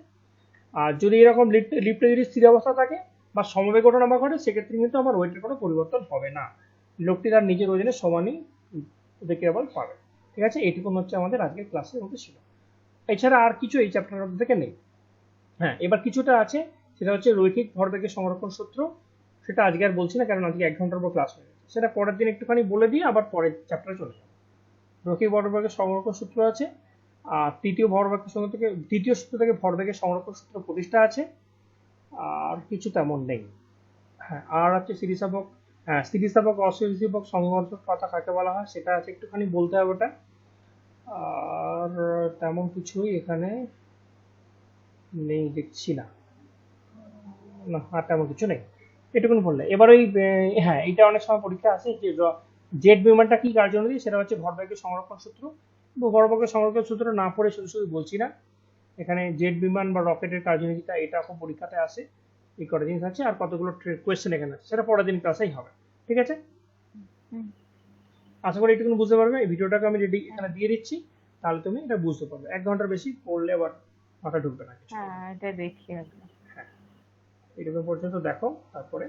আর যদি এরকম লিফটে যদি স্থির অবস্থা থাকে বা সমবেগ ওঠানামা ঘটে সেক্ষেত্রে কিন্তু আমার ওয়েটের কোনো পরিবর্তন হবে না, লোকটি তার নিজের ওজনের সমানই প্রতিক্রিয়া বল পাবে। ঠিক আছে, এইটুকুন হচ্ছে আমাদের আজকের ক্লাসের মধ্যে ছিল। এছাড়া আর কিছু এই চ্যাপ্টারের মধ্যে থেকে নেই। হ্যাঁ, এবার কিছুটা আছে, সেটা হচ্ছে রৈখিক ভরবেগের সংরক্ষণ সূত্র। সেটা আজকে আর বলছি না, কারণ আজকে 1 ঘন্টার উপর ক্লাস হয়ে গেছে। সেটা পরের দিন একটুখানি বলে দিয়ে আবার পরের চ্যাপ্টারে চলে যাবো। রৈখিক ভরবেগের সংরক্ষণ সূত্র আছে, আর তৃতীয় সূত্র থেকে ভরবেগের সংরক্ষণ সূত্র প্রতিষ্ঠা আছে, আর কিছু তেমন নেই। হ্যাঁ, আর হচ্ছে স্থিতিস্থাপক, হ্যাঁ স্থিতিস্থাপক অস্থিতিস্থাপক সংঘর্ষ কথা কাকে বলা হয় সেটা আছে, একটুখানি বলতে হবে ওটা। আর তেমন কিছুই এখানে নেই দেখছি না। না আর তেমন কিছু নেই, এটুকুন বললে। এবার ওই হ্যাঁ, এটা অনেক সময় পরীক্ষা আসে যে জেট বিমানটা কি কার্যে দিই, সেটা হচ্ছে ভরবেগের সংরক্ষণ সূত্র। ভরবেগের সংরক্ষণ সূত্র না পড়ে শুধু শুধু বলছি না, এখানে জেট বিমান বা রকেটের কার্যনীতিটা এটা খুব পরীক্ষাতে আসে। এই কটা জিনিস আছে, আর কতগুলো কোয়েশ্চেন এখানে আছে, সেটা পরের দিন ক্লাসেই হবে। ঠিক আছে, হুম। আশা করি এটুকু বুঝতে পারবে। এই ভিডিওটাকে আমি রেডি এখানে দিয়ে দিচ্ছি, তাহলে তুমি এটা বুঝতে পারবে। 1 ঘন্টার বেশি পড়লে আবার মাথা ঢুকবে না কিছু। হ্যাঁ, এটা দেখি একবার। হ্যাঁ, এটুকু পর্যন্ত দেখো, তারপরে